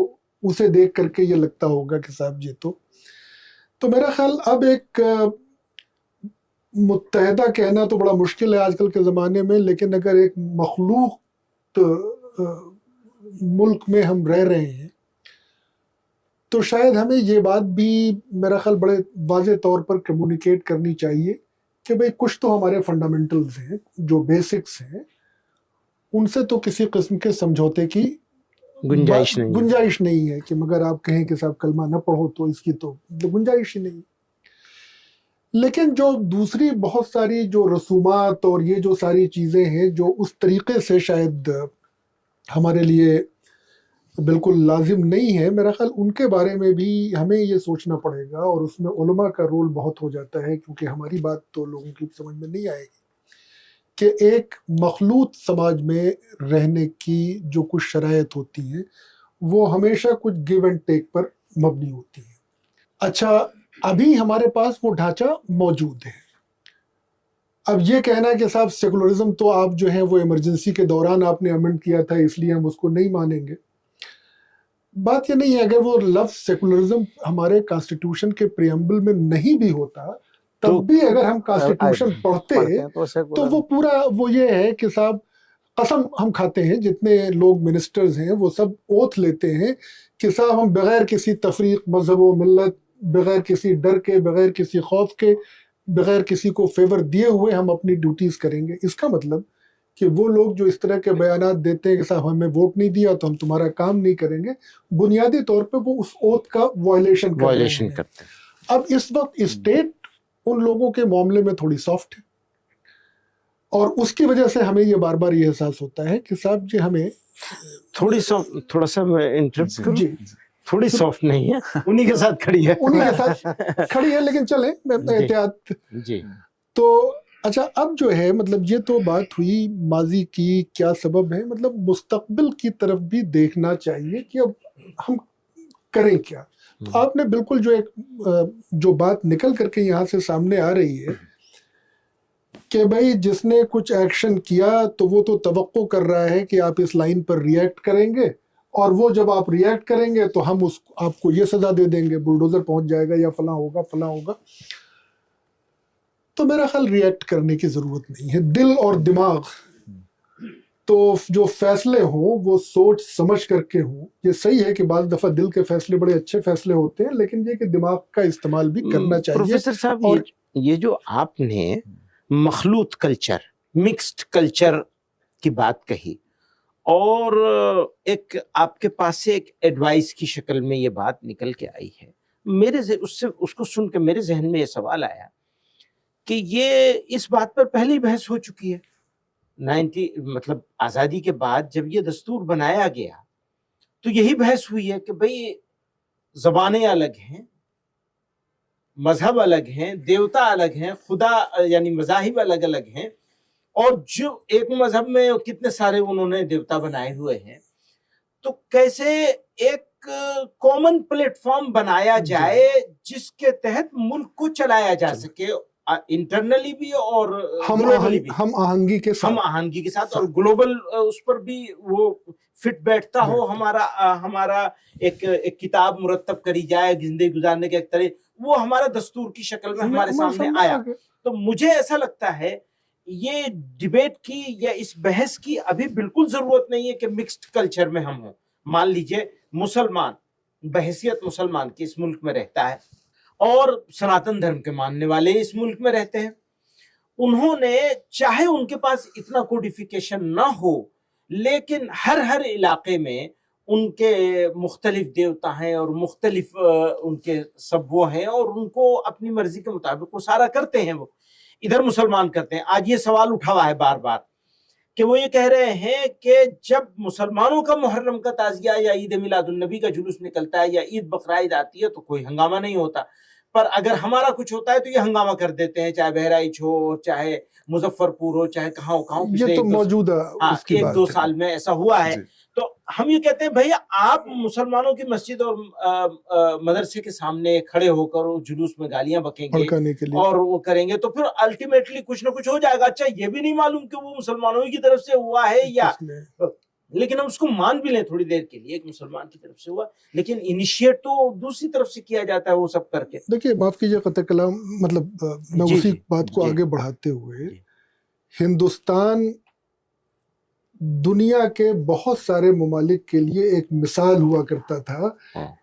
[SPEAKER 4] اسے دیکھ کر کے یہ لگتا ہوگا کہ صاحب یہ تو میرا خیال اب ایک متحدہ کہنا تو بڑا مشکل ہے آج کل کے زمانے میں, لیکن اگر ایک مخلوق ملک میں ہم رہ رہے ہیں تو شاید ہمیں یہ بات بھی میرا خیال بڑے واضح طور پر کمیونیکیٹ کرنی چاہیے کہ بھئی کچھ تو ہمارے فنڈامنٹلز ہیں جو بیسکس ہیں, ان سے تو کسی قسم کے سمجھوتے کی گنجائش نہیں ہے کہ مگر آپ کہیں کہ صاحب کلمہ نہ پڑھو تو اس کی تو گنجائش ہی نہیں. لیکن جو دوسری بہت ساری جو رسومات اور یہ جو ساری چیزیں ہیں جو اس طریقے سے شاید ہمارے لیے بالکل لازم نہیں ہے. میرا خیال ان کے بارے میں بھی ہمیں یہ سوچنا پڑے گا، اور اس میں علماء کا رول بہت ہو جاتا ہے، کیونکہ ہماری بات تو لوگوں کی سمجھ میں نہیں آئے گی کہ ایک مخلوط سماج میں رہنے کی جو کچھ شرائط ہوتی ہیں وہ ہمیشہ کچھ گیو اینڈ ٹیک پر مبنی ہوتی ہیں. اچھا، ابھی ہمارے پاس وہ ڈھانچہ موجود ہے. اب یہ کہنا کہ صاحب سیکولرزم تو آپ جو ہے وہ ایمرجنسی کے دوران آپ نے امنڈ کیا تھا اس لیے ہم اس کو نہیں مانیں گے، بات یہ نہیں ہے. اگر وہ لفظ سیکولرزم ہمارے کانسٹیٹیوشن کے پریمبل میں نہیں بھی ہوتا تب بھی اگر ہم کانسٹیٹیوشن پڑھتے تو وہ پورا وہ یہ ہے کہ صاحب قسم ہم کھاتے ہیں، جتنے لوگ منسٹرز ہیں وہ سب اوتھ لیتے ہیں کہ صاحب ہم بغیر کسی تفریق مذہب و ملت، بغیر کسی ڈر کے، بغیر کسی خوف کے، بغیر کسی کو فیور دیے ہوئے ہم اپنی ڈیوٹیز کریں گے. اس کا مطلب کہ وہ لوگ جو اس طرح کے بیانات دیتے ہیں کہ صاحب ہمیں ووٹ نہیں دیا تو ہم تمہارا کام نہیں کریں گے، بنیادی طور پہ وہ اس اوتھ کا وائلیشن کر رہے ہیں.
[SPEAKER 3] کرتے ہیں.
[SPEAKER 4] اب اس وقت اسٹیٹ ان لوگوں کے معاملے میں تھوڑی سافٹ ہے، اور اس کی وجہ سے ہمیں یہ بار بار یہ احساس ہوتا ہے کہ صاحب جی ہمیں
[SPEAKER 3] تھوڑا سا میں انٹرپٹ کروں.
[SPEAKER 4] جی
[SPEAKER 3] تھوڑی سافٹ نہیں ہے، انہی کے ساتھ کھڑی ہے.
[SPEAKER 4] انہی کے ساتھ کھڑی ہے، لیکن چلیں احتیاط.
[SPEAKER 3] جی
[SPEAKER 4] تو اچھا، اب جو ہے مطلب یہ تو بات ہوئی ماضی کی کیا سبب ہے، مطلب مستقبل کی طرف بھی دیکھنا چاہیے کہ اب ہم کریں کیا. تو آپ نے بالکل جو بات نکل کر کے یہاں سے سامنے آ رہی ہے کہ بھائی جس نے کچھ ایکشن کیا تو وہ تو توقع کر رہا ہے کہ آپ اس لائن پر ریئیکٹ کریں گے، اور وہ جب آپ ریئیکٹ کریں گے تو ہم آپ کو یہ سزا دے دیں گے، بلڈوزر پہنچ جائے گا یا فلاں ہوگا فلاں ہوگا. تو میرا خیال ریئیکٹ کرنے کی ضرورت نہیں ہے. دل اور دماغ تو جو فیصلے ہوں وہ سوچ سمجھ کر کے ہوں. یہ صحیح ہے کہ بعض دفعہ دل کے فیصلے بڑے اچھے فیصلے ہوتے ہیں، لیکن یہ کہ دماغ کا استعمال بھی کرنا چاہیے.
[SPEAKER 3] پروفیسر صاحب، یہ جو آپ نے مخلوط کلچر، مکسڈ کلچر کی بات کہی، اور ایک آپ کے پاس سے ایک ایڈوائس کی شکل میں یہ بات نکل کے آئی ہے، اس کو سن کے میرے ذہن میں یہ سوال آیا کہ یہ اس بات پر پہلی بحث ہو چکی ہے. مطلب آزادی کے بعد جب یہ دستور بنایا گیا تو یہی بحث ہوئی ہے کہ بھئی زبانیں الگ ہیں، مذہب الگ ہیں، دیوتا الگ ہیں، خدا یعنی مذاہب الگ الگ ہیں، اور جو ایک مذہب میں کتنے سارے انہوں نے دیوتا بنائے ہوئے ہیں. تو کیسے ایک کامن پلیٹ فارم بنایا جائے جس کے تحت ملک کو چلایا جا سکے، انٹرنلی بھی اور گلوبلی بھی،
[SPEAKER 4] ہم آہنگی کے ساتھ
[SPEAKER 3] اور گلوبل اس پر بھی وہ فٹ بیٹھتا ہو. ہمارا ایک کتاب مرتب کری جائے زندگی گزارنے کے ایک طرح، وہ ہمارا دستور کی شکل میں ہمارے سامنے آیا. تو مجھے ایسا لگتا ہے یہ ڈیبیٹ کی یا اس بحث کی ابھی بالکل ضرورت نہیں ہے کہ مکسڈ کلچر میں ہم ہوں. مان لیجئے مسلمان بحیثیت مسلمان کی اس ملک میں رہتا ہے، اور سناتن دھرم کے ماننے والے اس ملک میں رہتے ہیں. انہوں نے چاہے ان کے پاس اتنا کوڈیفیکیشن نہ ہو، لیکن ہر علاقے میں ان کے مختلف دیوتا ہیں اور مختلف ان کے سب وہ ہیں، اور ان کو اپنی مرضی کے مطابق وہ سارا کرتے ہیں. وہ ادھر مسلمان کرتے ہیں. آج یہ سوال اٹھا ہوا ہے بار بار کہ وہ یہ کہہ رہے ہیں کہ جب مسلمانوں کا محرم کا تعزیہ یا عید میلاد النبی کا جلوس نکلتا ہے یا عید بقرعید آتی ہے تو کوئی ہنگامہ نہیں ہوتا، پر اگر ہمارا کچھ ہوتا ہے تو یہ ہنگامہ کر دیتے ہیں، چاہے بہرائچ ہو، چاہے مظفر پور ہو، چاہے کہاں ہو کہاں.
[SPEAKER 4] یہ تو موجودہ
[SPEAKER 3] ایک دو سال میں ایسا ہوا ہے. تو ہم یہ کہتے ہیں بھئی آپ مسلمانوں کی مسجد اور مدرسے کے سامنے کھڑے ہو کر جلوس میں گالیاں بکیں گے اور وہ کریں گے تو پھر الٹیمیٹلی کچھ نہ کچھ ہو جائے گا. اچھا یہ بھی نہیں معلوم کہ وہ مسلمانوں کی طرف سے ہوا ہے یا، لیکن ہم اس کو مان بھی لیں تھوڑی دیر کے لیے ایک مسلمان کی طرف سے ہوا، لیکن انیشیٹ تو دوسری طرف سے کیا جاتا ہے وہ سب کر کے.
[SPEAKER 4] دیکھیے معاف کیجیے قطع کلام، مطلب میں اسی بات کو آگے بڑھاتے ہوئے، ہندوستان دنیا کے بہت سارے ممالک کے لیے ایک مثال ہوا کرتا تھا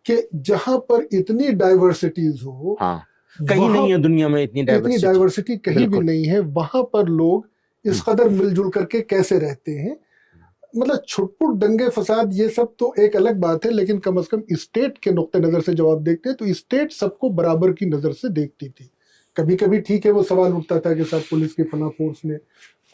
[SPEAKER 4] کہ جہاں پر اتنی ڈائیورسٹیز ہو،
[SPEAKER 3] کہیں نہیں ہے دنیا میں اتنی
[SPEAKER 4] ڈائیورسٹی کہیں بھی نہیں ہے، وہاں پر لوگ اس قدر مل جل کر کے کیسے رہتے ہیں. مطلب چھٹ پٹ دنگے فساد یہ سب تو ایک الگ بات ہے، لیکن کم از کم اسٹیٹ کے نقطہ نظر سے جب آپ دیکھتے ہیں تو اسٹیٹ سب کو برابر کی نظر سے دیکھتی تھی. کبھی کبھی ٹھیک ہے وہ سوال اٹھتا تھا کہ صاحب پولیس کی فلاں فورس نے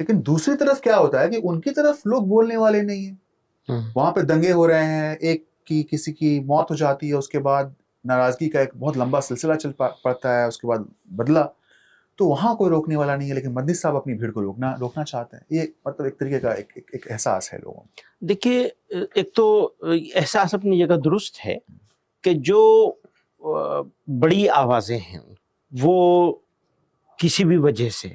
[SPEAKER 2] لیکن دوسری طرف کیا ہوتا ہے کہ ان کی طرف لوگ بولنے والے نہیں ہیں، وہاں پہ دنگے ہو رہے ہیں، ایک کی کسی کی موت ہو جاتی ہے، اس کے بعد ناراضگی کا ایک بہت لمبا سلسلہ چل پڑتا ہے، اس کے بعد بدلا، تو وہاں کوئی روکنے والا نہیں ہے، لیکن مدنی صاحب اپنی بھیڑ کو روکنا چاہتے ہیں. یہ مطلب ایک طریقے کا ایک احساس ہے لوگوں میں.
[SPEAKER 3] دیکھیے ایک تو احساس اپنی جگہ درست ہے کہ جو بڑی آوازیں ہیں وہ کسی بھی وجہ سے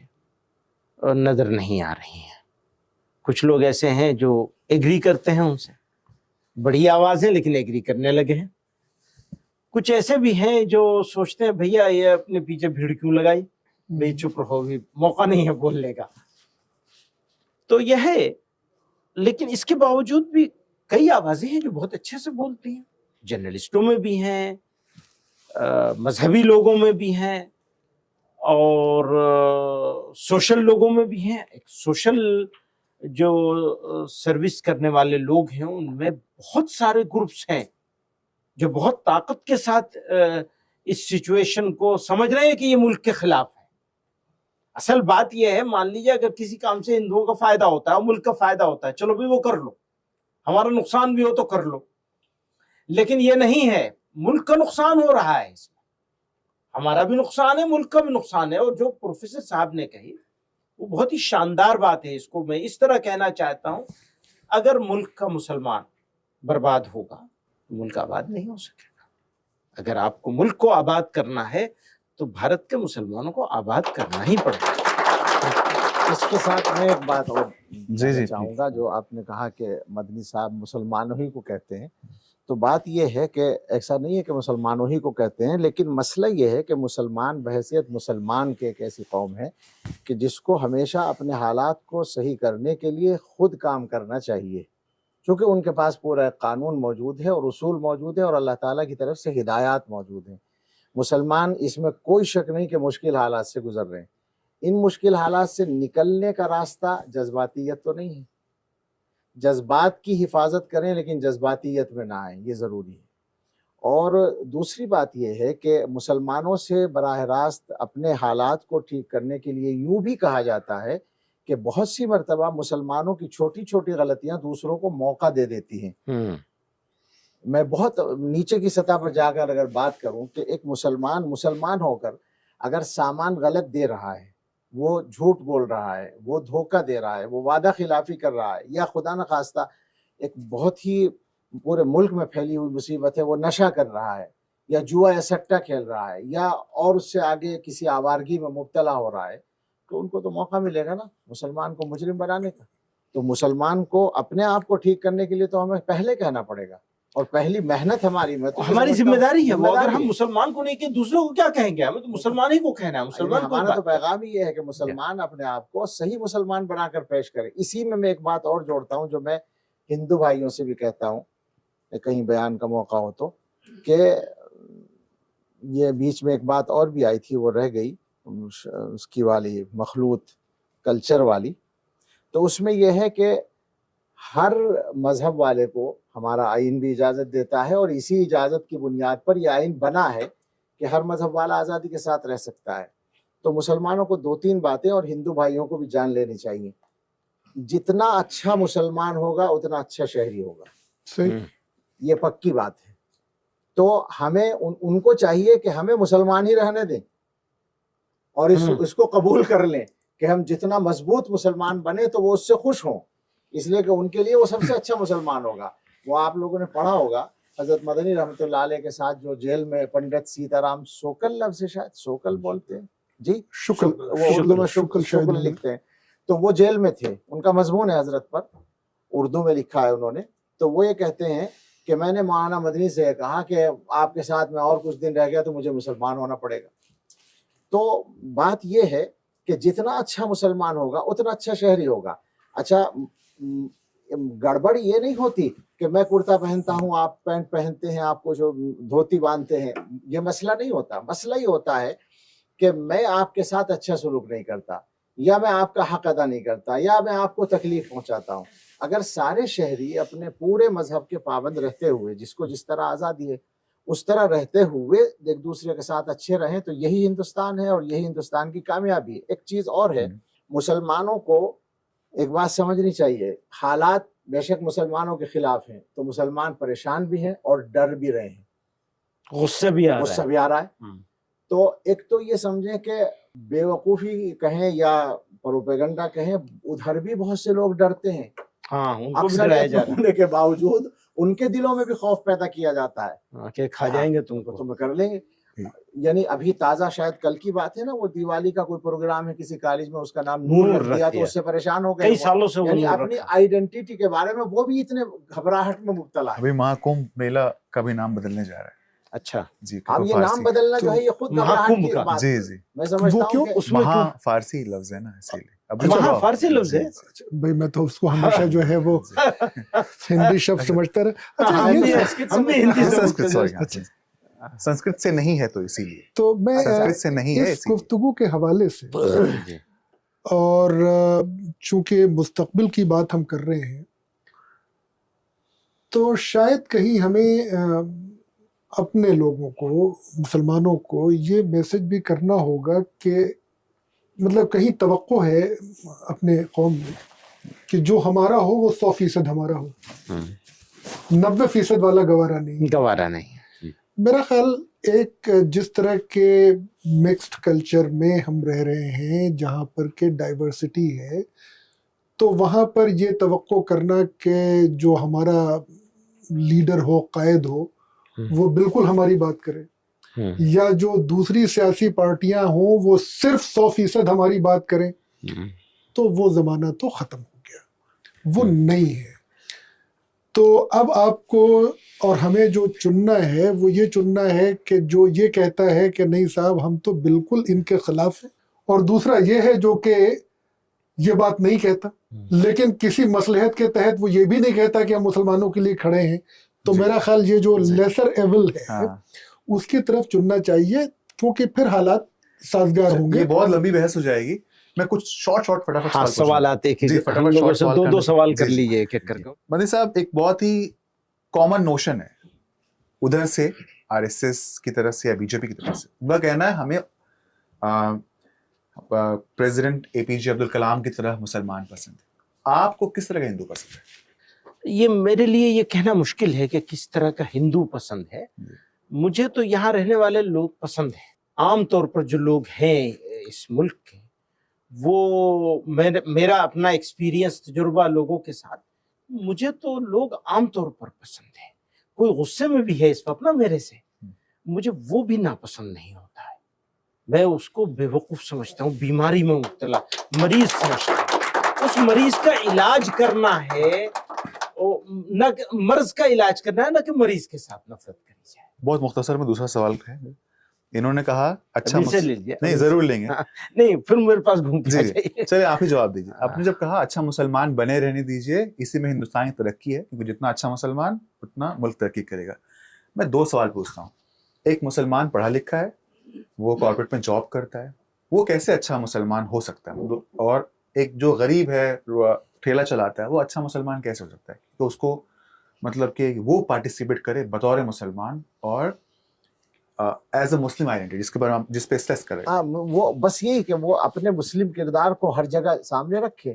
[SPEAKER 3] نظر نہیں آ رہی ہیں. کچھ لوگ ایسے ہیں جو ایگری کرتے ہیں ان سے، بڑی آوازیں لیکن ایگری کرنے لگے ہیں. کچھ ایسے بھی ہیں جو سوچتے ہیں بھیا یہ اپنے پیچھے بھیڑ کیوں لگائی، بھئی چپ رہو، بھی موقع نہیں ہے بولنے کا. تو یہ ہے، لیکن اس کے باوجود بھی کئی آوازیں ہیں جو بہت اچھے سے بولتی ہیں، جرنلسٹوں میں بھی ہیں، مذہبی لوگوں میں بھی ہیں، اور سوشل لوگوں میں بھی ہیں. ایک سوشل جو سروس کرنے والے لوگ ہیں ان میں بہت سارے گروپس ہیں جو بہت طاقت کے ساتھ اس سچویشن کو سمجھ رہے ہیں کہ یہ ملک کے خلاف ہے. اصل بات یہ ہے، مان لیجیے اگر کسی کام سے ہندوؤں کا فائدہ ہوتا ہے اور ملک کا فائدہ ہوتا ہے، چلو بھی وہ کر لو، ہمارا نقصان بھی ہو تو کر لو. لیکن یہ نہیں ہے، ملک کا نقصان ہو رہا ہے، اس میں ہمارا بھی نقصان ہے، ملک کا بھی نقصان ہے. اور جو پروفیسر صاحب نے کہی وہ بہت ہی شاندار بات ہے. اس کو میں اس طرح کہنا چاہتا ہوں، اگر ملک کا مسلمان برباد ہوگا تو ملک آباد نہیں ہو سکے گا. اگر آپ کو ملک کو آباد کرنا ہے تو بھارت کے مسلمانوں کو آباد کرنا ہی پڑے گا.
[SPEAKER 1] اس کے ساتھ میں ایک بات اور
[SPEAKER 2] جی
[SPEAKER 1] چاہوں گا، جو آپ نے کہا کہ مدنی صاحب مسلمانوں ہی کو کہتے ہیں، تو بات یہ ہے کہ ایسا نہیں ہے کہ مسلمانوں ہی کو کہتے ہیں، لیکن مسئلہ یہ ہے کہ مسلمان بحیثیت مسلمان کے ایک ایسی قوم ہے کہ جس کو ہمیشہ اپنے حالات کو صحیح کرنے کے لیے خود کام کرنا چاہیے، چونکہ ان کے پاس پورا ایک قانون موجود ہے اور اصول موجود ہے اور اللہ تعالیٰ کی طرف سے ہدایات موجود ہیں. مسلمان اس میں کوئی شک نہیں کہ مشکل حالات سے گزر رہے ہیں. ان مشکل حالات سے نکلنے کا راستہ جذباتیت تو نہیں ہے. جذبات کی حفاظت کریں لیکن جذباتیت میں نہ آئیں، یہ ضروری ہے. اور دوسری بات یہ ہے کہ مسلمانوں سے براہ راست اپنے حالات کو ٹھیک کرنے کے لیے یوں بھی کہا جاتا ہے کہ بہت سی مرتبہ مسلمانوں کی چھوٹی چھوٹی غلطیاں دوسروں کو موقع دے دیتی ہیں. میں بہت نیچے کی سطح پر جا کر اگر بات کروں کہ ایک مسلمان ہو کر اگر سامان غلط دے رہا ہے، وہ جھوٹ بول رہا ہے، وہ دھوکہ دے رہا ہے، وہ وعدہ خلافی کر رہا ہے، یا خدا نخواستہ ایک بہت ہی پورے ملک میں پھیلی ہوئی مصیبت ہے، وہ نشہ کر رہا ہے یا جوا یا سٹہ کھیل رہا ہے یا اور اس سے آگے کسی آوارگی میں مبتلا ہو رہا ہے، تو ان کو تو موقع ملے گا نا مسلمان کو مجرم بنانے کا. تو مسلمان کو اپنے آپ کو ٹھیک کرنے کے لیے تو ہمیں پہلے کہنا پڑے گا، اور پہلی محنت ہماری میں تو
[SPEAKER 3] ہماری ذمہ داری ہے. وہ اگر ہم مسلمان کو نہیں کہ دوسروں کو کیا کہیں گے؟ ہمیں تو مسلمان ہی کو کہنا ہے. مسلمان کو
[SPEAKER 1] ہمارا تو پیغام ہی یہ ہے کہ مسلمان اپنے آپ کو صحیح مسلمان بنا کر پیش کرے. اسی میں ایک بات اور جوڑتا ہوں جو میں ہندو بھائیوں سے بھی کہتا ہوں کہیں بیان کا موقع ہو تو، کہ یہ بیچ میں ایک بات اور بھی آئی تھی، وہ رہ گئی، اس کی والی مخلوط کلچر والی. تو اس میں یہ ہے کہ ہر مذہب والے کو ہمارا آئین بھی اجازت دیتا ہے، اور اسی اجازت کی بنیاد پر یہ آئین بنا ہے کہ ہر مذہب والا آزادی کے ساتھ رہ سکتا ہے. تو مسلمانوں کو 2-3 باتیں اور ہندو بھائیوں کو بھی جان لینی چاہیے. جتنا اچھا مسلمان ہوگا اتنا اچھا شہری ہوگا،
[SPEAKER 4] صحیح.
[SPEAKER 1] یہ پکی بات ہے. تو ہمیں ان کو چاہیے کہ ہمیں مسلمان ہی رہنے دیں اور اس کو قبول کر لیں کہ ہم جتنا مضبوط مسلمان بنے تو وہ اس سے خوش ہوں، اس لیے کہ ان کے لیے وہ سب سے اچھا مسلمان ہوگا. وہ آپ لوگوں نے پڑھا ہوگا حضرت مدنی رحمۃ اللہ علیہ کے ساتھ جو جیل میں پنڈت سیتا رام سوکل لفظ سے شاید سوکل بولتے ہیں جی،
[SPEAKER 4] شکل،
[SPEAKER 1] وہ اردو میں
[SPEAKER 4] شکل
[SPEAKER 1] شکل لکھتے ہیں. تو وہ جیل میں تھے، ان کا مضمون ہے حضرت پر، اردو میں لکھا ہے انہوں نے. تو وہ یہ کہتے ہیں کہ میں نے مولانا مدنی سے کہا کہ آپ کے ساتھ میں اور کچھ دن رہ گیا تو مجھے مسلمان ہونا پڑے گا. تو بات یہ ہے کہ جتنا اچھا مسلمان ہوگا اتنا اچھا شہری ہوگا. اچھا گڑبڑ یہ نہیں ہوتی کہ میں کرتا پہنتا ہوں، آپ پینٹ پہنتے ہیں، آپ کو جو دھوتی باندھتے ہیں، یہ مسئلہ نہیں ہوتا. مسئلہ یہ ہوتا ہے کہ میں آپ کے ساتھ اچھا سلوک نہیں کرتا، یا میں آپ کا حق ادا نہیں کرتا، یا میں آپ کو تکلیف پہنچاتا ہوں. اگر سارے شہری اپنے پورے مذہب کے پابند رہتے ہوئے، جس کو جس طرح آزادی ہے اس طرح رہتے ہوئے ایک دوسرے کے ساتھ اچھے رہیں، تو یہی ہندوستان ہے اور یہی ہندوستان کی کامیابی ہے. ایک چیز اور ہے، مسلمانوں کو ایک بات سمجھنی چاہیے، حالات بے شک مسلمانوں کے خلاف ہیں تو مسلمان پریشان بھی ہیں اور ڈر بھی رہے ہیں،
[SPEAKER 3] غصہ بھی آ
[SPEAKER 1] غصہ
[SPEAKER 3] رہا
[SPEAKER 1] بھی آ رہا ہے۔
[SPEAKER 3] ہے۔
[SPEAKER 1] تو ایک تو یہ سمجھیں کہ بے وقوفی کہیں یا پروپیگنڈا کہیں، ادھر بھی بہت سے لوگ ڈرتے ہیں،
[SPEAKER 3] ہاں ان کو بھی
[SPEAKER 1] اکثر
[SPEAKER 3] ڈرایا جا رہا
[SPEAKER 1] ہونے کے باوجود ان کے دلوں میں بھی خوف پیدا کیا جاتا ہے
[SPEAKER 3] ہے کہ کھا جائیں گے تم کو۔
[SPEAKER 1] تم کر لیں گے۔ یعنی ابھی تازہ شاید کل کی بات ہے نا، وہ دیوالی کا کوئی پروگرام ہے کسی کالج میں، اس کا نام نور رکھ دیا تو اس سے پریشان ہو گئے۔
[SPEAKER 3] کئی سالوں سے وہ
[SPEAKER 1] یعنی
[SPEAKER 3] نور
[SPEAKER 1] اپنی
[SPEAKER 3] رکھا۔
[SPEAKER 1] آئیڈینٹی کے بارے میں وہ بھی اتنے گھبراہٹ میں مبتلا ہے۔
[SPEAKER 2] ابھی مہاکمبھ میلہ کا بھی نام بدلنے جا رہا ہے
[SPEAKER 3] اچھا
[SPEAKER 2] جی،
[SPEAKER 1] اب یہ نام بدلنا جو ہے یہ خود گھبراہٹ
[SPEAKER 3] مہاکمبھ
[SPEAKER 1] کی
[SPEAKER 3] کا۔
[SPEAKER 1] بات
[SPEAKER 2] جی
[SPEAKER 1] ہے۔
[SPEAKER 2] جی،
[SPEAKER 1] میں سمجھتا
[SPEAKER 4] وہ
[SPEAKER 1] ہوں
[SPEAKER 4] کیوں؟
[SPEAKER 1] کہ
[SPEAKER 3] اس میں
[SPEAKER 2] مہا
[SPEAKER 3] کیوں؟
[SPEAKER 2] فارسی لفظ ہے نا، اسی لیے ابھی
[SPEAKER 3] مہا
[SPEAKER 2] چلو،
[SPEAKER 3] فارسی لفظ ہے؟
[SPEAKER 2] جی،
[SPEAKER 4] بھائی میں تو اس کو ہمیشہ جو ہے وہ ہندی شبد سمجھتا رہا۔ اچھا
[SPEAKER 3] ہم بھی
[SPEAKER 4] یہ
[SPEAKER 3] ہم بھی ہندی
[SPEAKER 2] ہاں،
[SPEAKER 3] سے
[SPEAKER 2] سنسکرت
[SPEAKER 3] مختلف۔
[SPEAKER 2] sorry، ہاں، سنسکرت سے نہیں ہے تو اسی لیے،
[SPEAKER 4] تو میں
[SPEAKER 2] سنسکرت سے نہیں ہے
[SPEAKER 4] اس
[SPEAKER 2] اسی لیے۔
[SPEAKER 4] گفتگو کے حوالے سے
[SPEAKER 3] جی۔
[SPEAKER 4] اور چونکہ مستقبل کی بات ہم کر رہے ہیں تو شاید کہیں ہمیں اپنے لوگوں کو، مسلمانوں کو یہ میسج بھی کرنا ہوگا کہ مطلب کہیں توقع ہے اپنے قوم میں کہ جو ہمارا ہو وہ 100% ہمارا ہو، 90% والا گوارا نہیں۔
[SPEAKER 3] گوارا نہیں۔
[SPEAKER 4] میرا خیال ایک جس طرح کے مکسڈ کلچر میں ہم رہ رہے ہیں جہاں پر کہ ڈائیورسٹی ہے، تو وہاں پر یہ توقع کرنا کہ جو ہمارا لیڈر ہو، قائد ہو، وہ بالکل ہماری بات کرے، یا جو دوسری سیاسی پارٹیاں ہوں وہ صرف 100% ہماری بات کریں، تو وہ زمانہ تو ختم ہو گیا، وہ نہیں ہے۔ تو اب آپ کو اور ہمیں جو چننا ہے وہ یہ چننا ہے کہ جو یہ کہتا ہے کہ نہیں صاحب ہم تو بالکل ان کے خلاف ہیں، اور دوسرا یہ ہے جو کہ یہ بات نہیں کہتا لیکن کسی مصلحت کے تحت وہ یہ بھی نہیں کہتا کہ ہم مسلمانوں کے لیے کھڑے ہیں۔ تو
[SPEAKER 2] جی،
[SPEAKER 4] میرا خیال یہ جو لیسر ایول ہے
[SPEAKER 2] ہاں،
[SPEAKER 4] اس کی طرف چننا چاہیے، کیونکہ پھر حالات سازگار ہوں گے۔
[SPEAKER 2] یہ بہت لمبی بحث ہو جائے گی، میں کچھ شارٹ فٹافٹ
[SPEAKER 3] ہاں سوالات ایک
[SPEAKER 2] جی،
[SPEAKER 3] ایک
[SPEAKER 2] فٹافٹ
[SPEAKER 3] ہم لوگوں
[SPEAKER 2] شارٹ
[SPEAKER 3] سے
[SPEAKER 2] سوال
[SPEAKER 3] دو
[SPEAKER 2] کرنے-
[SPEAKER 3] سوال
[SPEAKER 2] جی،
[SPEAKER 3] کر
[SPEAKER 2] جی،
[SPEAKER 3] لیجئے ایک ایک کر کے۔
[SPEAKER 2] مدنی صاحب، ایک بہت ہی کامن نوشن ہے ادھر سے RSS کی طرف سے یا BJP کی طرف سے، وہ کہنا ہے ہمیں پریزیڈنٹ APJ عبد الکلام کی طرح مسلمان پسند ہے۔ آپ کو کس طرح کا ہندو پسند ہے؟
[SPEAKER 3] یہ میرے لیے یہ کہنا مشکل ہے کہ کس طرح کا ہندو پسند ہے۔ مجھے تو یہاں رہنے والے لوگ پسند ہیں، عام طور پر جو لوگ ہیں اس ملک کے، وہ میرا اپنا ایکسپیرینس تجربہ لوگوں کے ساتھ، مجھے تو لوگ عام طور پر پسند ہیں۔ کوئی غصے میں بھی ہے اس وقت نا میرے سے، مجھے وہ بھی ناپسند نہیں ہوتا ہے، میں اس کو بے وقوف سمجھتا ہوں، بیماری میں مبتلا مریض سمجھتا ہوں۔ اس مریض کا علاج کرنا ہے، نہ مرض کا علاج کرنا ہے، نہ کہ مریض کے ساتھ نفرت کری جائے۔
[SPEAKER 2] بہت مختصر میں دوسرا سوال ہے، انہوں نے کہا اچھا
[SPEAKER 3] ابھی سے لے لیجیے۔
[SPEAKER 2] نہیں ضرور لیں گے،
[SPEAKER 3] نہیں پھر میرے پاس گھوم کے آ
[SPEAKER 2] جی
[SPEAKER 3] جائیے۔
[SPEAKER 2] چلے آپ ہی جواب دیجیے۔ آپ نے جب کہا اچھا مسلمان بنے رہنے دیجیے، اسی میں ہندوستان کی ترقی ہے، کیونکہ جتنا اچھا مسلمان اتنا ملک ترقی کرے گا۔ میں دو سوال پوچھتا ہوں، ایک مسلمان پڑھا لکھا ہے، وہ کارپوریٹ میں جاب کرتا ہے، وہ کیسے اچھا مسلمان ہو سکتا ہے؟ اور ایک جو غریب ہے، ٹھیلا چلاتا ہے، وہ اچھا مسلمان کیسے ہو سکتا ہے؟ تو اس کو مطلب کہ وہ پارٹیسپیٹ کرے بطور مسلمان اور ایز اے مسلم آئیڈینٹی، جس کے بارے میں جس پہ اسٹریس کرے۔
[SPEAKER 1] وہ بس یہی کہ وہ اپنے مسلم کردار کو ہر جگہ سامنے رکھے،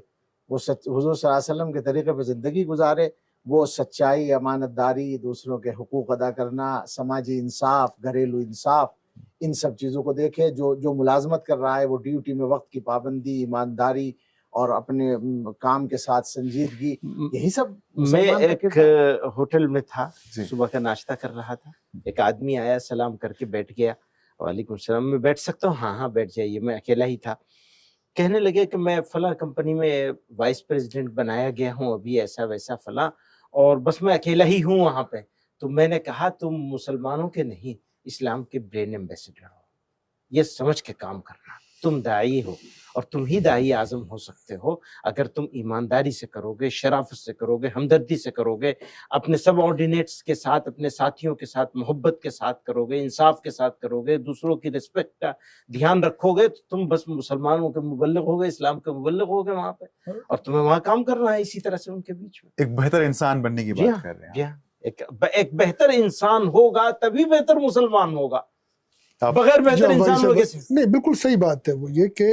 [SPEAKER 1] وہ حضور صلی اللہ علیہ وسلم کے طریقے پہ زندگی گزارے، وہ سچائی، امانت داری، دوسروں کے حقوق ادا کرنا، سماجی انصاف، گھریلو انصاف، ان سب چیزوں کو دیکھے۔ جو ملازمت کر رہا ہے وہ ڈیوٹی میں وقت کی پابندی، ایمانداری اور اپنے کام کے ساتھ سنجیدگی، یہی سب
[SPEAKER 3] میں
[SPEAKER 1] مسلمان کا
[SPEAKER 3] ایک
[SPEAKER 1] کردار۔
[SPEAKER 3] ہوٹل میں تھا،
[SPEAKER 2] جی۔
[SPEAKER 3] صبح کا ناشتہ کر رہا تھا، ایک آدمی آیا، سلام کر کے بیٹھ گیا، وعلیکم السلام، میں بیٹھ سکتا ہوں؟ ہاں ہاں بیٹھ جائیے۔ میں اکیلا ہی تھا، کہنے لگے کہ میں فلاں کمپنی میں وائس پریزیڈنٹ بنایا گیا ہوں، ابھی ایسا ویسا فلاں، اور بس میں اکیلا ہی ہوں وہاں پہ۔ تو میں نے کہا تم مسلمانوں کے نہیں، اسلام کے برین ایمبیسڈر ہو، یہ سمجھ کے کام کرنا، تم داعی ہو اور تم ہی داعی اعظم ہو سکتے ہو اگر تم ایمانداری سے کرو گے، شرافت سے کرو گے، ہمدردی سے کرو گے، اپنے سب آرڈینیٹس کے ساتھ، اپنے ساتھیوں کے ساتھ محبت کے ساتھ کرو گے، انصاف کے ساتھ کرو گے، دوسروں کی رسپیکٹ کا دھیان رکھو گے، تو تم بس مسلمانوں کے مبلغ ہو گے، اسلام کے مبلغ ہو گے وہاں پہ، اور تمہیں وہاں کام کرنا ہے اسی طرح سے ان کے بیچ میں۔
[SPEAKER 2] ایک بہتر انسان بننے کی
[SPEAKER 3] جی
[SPEAKER 2] بات
[SPEAKER 3] ہاں،
[SPEAKER 2] کر رہے ہیں
[SPEAKER 3] جی ہاں، ایک بہتر انسان ہوگا تبھی بہتر مسلمان ہوگا،
[SPEAKER 2] آپ۔
[SPEAKER 3] بغیر
[SPEAKER 4] جو
[SPEAKER 3] بہتر
[SPEAKER 4] بھائی
[SPEAKER 3] انسان
[SPEAKER 4] صاحب،
[SPEAKER 3] ہوگے سے۔
[SPEAKER 4] نہیں بالکل صحیح بات ہے، وہ یہ کہ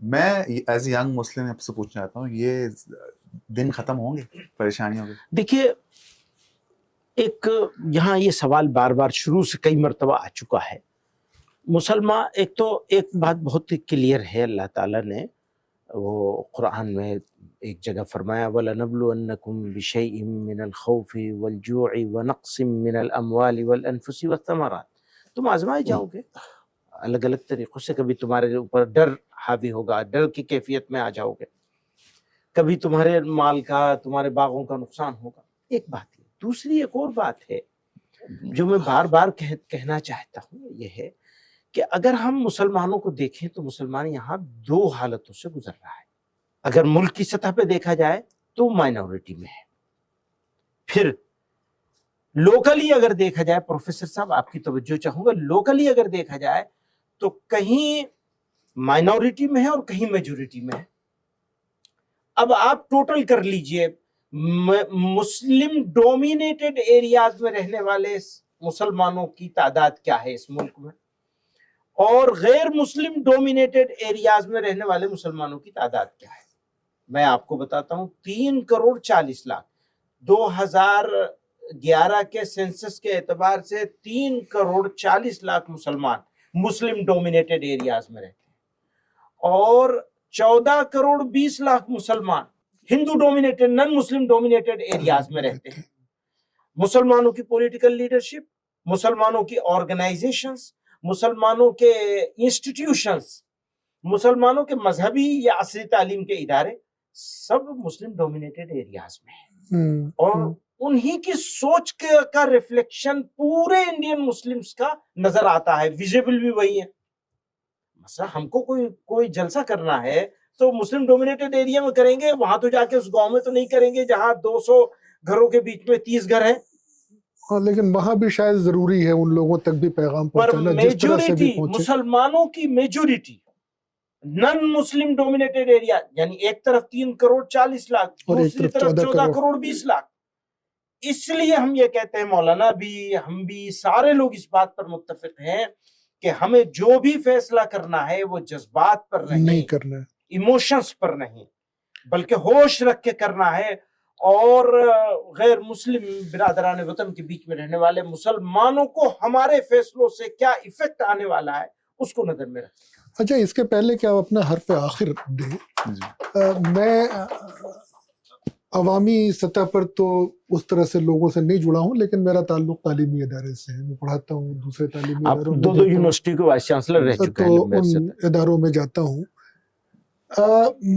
[SPEAKER 2] میں ایز اے ینگ مسلم آپ سے پوچھنا چاہتا ہوں، یہ دن ختم ہوں گے پریشانیوں کے؟
[SPEAKER 3] دیکھیے، ایک یہاں یہ سوال بار بار شروع سے کئی مرتبہ آ چکا ہے. مسلمان ایک بات بہت کلیئر ہے، اللہ تعالیٰ نے وہ قرآن میں ایک جگہ فرمایا وَلَنَبْلُوَنَّكُمْ بِشَيْءٍ مِّنَ الْخَوْفِ وَالْجُوعِ وَنَقْصٍ مِّنَ الْأَمْوَالِ وَالْأَنفُسِ وَالثَّمَرَاتِ. تم آزمائے جاؤ گے الگ الگ طریقوں سے. کبھی تمہارے اوپر ڈر حاوی ہوگا، ڈر کی کیفیت میں آ جاؤ گے. کبھی تمہارے مال کا، تمہارے باغوں کا نقصان ہوگا. ایک بات ہے. دوسری ایک اور بات ہے جو میں بار بار کہنا چاہتا ہوں، یہ ہے کہ اگر ہم مسلمانوں کو دیکھیں تو مسلمان یہاں دو حالتوں سے گزر رہا ہے. اگر ملک کی سطح پہ دیکھا جائے تو مائنورٹی میں ہے. پھر لوکلی اگر دیکھا جائے، پروفیسر صاحب آپ کی توجہ چاہوں گا، لوکلی اگر دیکھا جائے تو کہیں مائنورٹی میں ہے اور کہیں میجورٹی میں ہے. اب آپ ٹوٹل کر لیجئے، مسلم ڈومینیٹڈ ایریاز میں رہنے والے مسلمانوں کی تعداد کیا ہے اس ملک میں، اور غیر مسلم ڈومینیٹڈ ایریاز میں رہنے والے مسلمانوں کی تعداد کیا ہے. میں آپ کو بتاتا ہوں، 3,40,00,000 2011 کے سینسس کے اعتبار سے 3,40,00,000 مسلمان مسلم ڈومینیٹڈ ایریاز میں رہتے ہیں، اور 14,20,00,000 مسلمان ہندو ڈومینیٹڈ نن مسلم ڈومینیٹڈ ایریاز میں رہتے ہیں. مسلمانوں کی پولیٹیکل لیڈرشپ، مسلمانوں کی آرگنائزیشنز، مسلمانوں کے انسٹیٹیوشنز، مسلمانوں کے مذہبی یا عصری تعلیم کے ادارے سب مسلم ڈومینیٹڈ ایریاز میں ہیں. اور انہی کی سوچ کا ریفلیکشن پورے انڈین مسلمز کا نظر آتا ہے. ویزیبل بھی وہی ہے. مثلا ہم کو کوئی جلسہ کرنا ہے تو مسلم ڈومینیٹڈ ایریا میں کریں گے، وہاں تو جا کے اس گاؤں میں تو نہیں کریں گے جہاں 200 گھروں کے بیچ میں 30 گھر ہیں.
[SPEAKER 4] لیکن وہاں بھی شاید ضروری ہے ان لوگوں تک بھی پیغام پہنچانا جس طرح سے بھی پہنچے.
[SPEAKER 3] مسلمانوں کی میجورٹی نن مسلم ڈومینیٹڈ ایریا، یعنی ایک طرف 3,40,00,000 دوسری طرف 14,20,00,000. اس لیے ہم یہ کہتے ہیں، مولانا بھی، ہم بھی، سارے لوگ اس بات پر متفق ہیں کہ ہمیں جو بھی فیصلہ کرنا ہے وہ جذبات پر نہیں
[SPEAKER 4] کرنا ہے،
[SPEAKER 3] ایموشنز پر نہیں، بلکہ ہوش رکھ کے کرنا ہے. اور غیر مسلم برادران وطن کے بیچ میں رہنے والے مسلمانوں کو ہمارے فیصلوں سے کیا ایفیکٹ آنے والا ہے اس کو نظر میں رکھیں.
[SPEAKER 4] اچھا، اس کے پہلے کہ آپ اپنا حرف آخر دیں، میں عوامی سطح پر تو اس طرح سے لوگوں سے نہیں جڑا ہوں، لیکن میرا تعلق تعلیمی ادارے سے ہے. میں پڑھاتا ہوں دوسرے تعلیمی اداروں میں،
[SPEAKER 3] دو یونیورسٹی کے وائس چانسلر رہ چکے ہیں،
[SPEAKER 4] تو ان اداروں میں جاتا ہوں.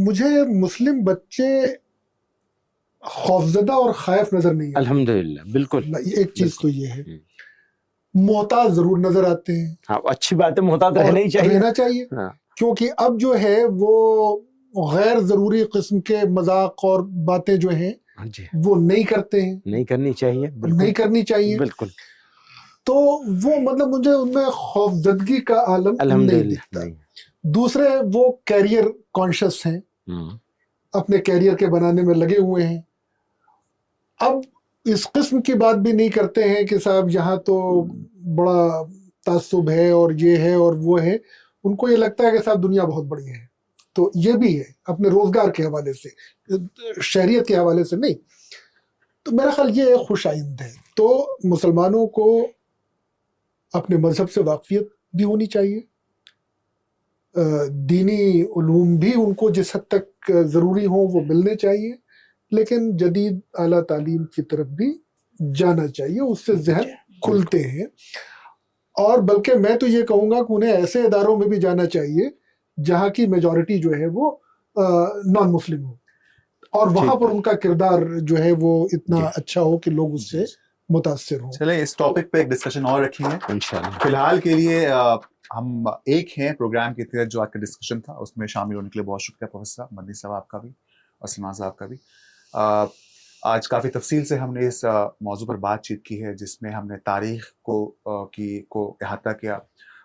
[SPEAKER 4] مجھے مسلم بچے خوفزدہ اور خائف نظر نہیں آتے.
[SPEAKER 3] الحمدللہ، بالکل.
[SPEAKER 4] ایک چیز تو یہ ہے، محتاط ضرور نظر آتے ہیں.
[SPEAKER 3] ہاں، اچھی بات ہے، محتاط رہنا چاہیے.
[SPEAKER 4] کیونکہ اب جو ہے وہ غیر ضروری قسم کے مذاق اور باتیں جو ہیں وہ نہیں کرتے ہیں،
[SPEAKER 3] نہیں کرنی چاہیے، بالکل.
[SPEAKER 4] تو وہ مطلب مجھے ان میں خوفزدگی کا عالم نہیں دکھتا. دوسرے، وہ کیریئر کانشس ہیں، اپنے کیریئر کے بنانے میں لگے ہوئے ہیں. اب اس قسم کی بات بھی نہیں کرتے ہیں کہ صاحب یہاں تو بڑا تعصب ہے اور یہ ہے اور وہ ہے. ان کو یہ لگتا ہے کہ صاحب دنیا بہت بڑی ہے. تو یہ بھی ہے اپنے روزگار کے حوالے سے، شہریت کے حوالے سے نہیں. تو میرا خیال یہ خوش آئند ہے. تو مسلمانوں کو اپنے مذہب سے واقفیت بھی ہونی چاہیے، دینی علوم بھی ان کو جس حد تک ضروری ہوں وہ ملنے چاہیے، لیکن جدید اعلیٰ تعلیم کی طرف بھی جانا چاہیے. اس سے ذہن کھلتے ہیں. اور بلکہ میں تو یہ کہوں گا کہ انہیں ایسے اداروں میں بھی جانا چاہیے جہاں کی میجورٹی جو ہے وہ نان مسلم ہو، اور وہاں پر ان کا کردار جو ہے وہ اتنا اچھا ہو کہ لوگ اس سے متاثر ہوں.
[SPEAKER 2] چلیں اس ٹاپک پہ ایک ڈسکشن اور رکھیں گے انشاءاللہ. فی الحال کے لیے ہم ایک ہیں پروگرام کے تحت جو آج کا ڈسکشن تھا اس میں شامل ہونے کے لیے بہت شکریہ پروفیسر صاحب، مدنی صاحب آپ کا بھی اور سلمان صاحب کا بھی. آج کافی تفصیل سے ہم نے اس موضوع پر بات چیت کی ہے جس میں ہم نے تاریخ کو احاطہ کیا.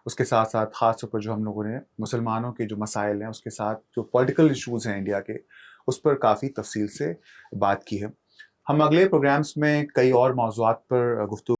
[SPEAKER 2] اس کے ساتھ ساتھ خاص طور پر جو ہم لوگوں نے مسلمانوں کے جو مسائل ہیں اس کے ساتھ جو پولیٹیکل ایشوز ہیں انڈیا کے، اس پر کافی تفصیل سے بات کی ہے. ہم اگلے پروگرامز میں کئی اور موضوعات پر گفتگو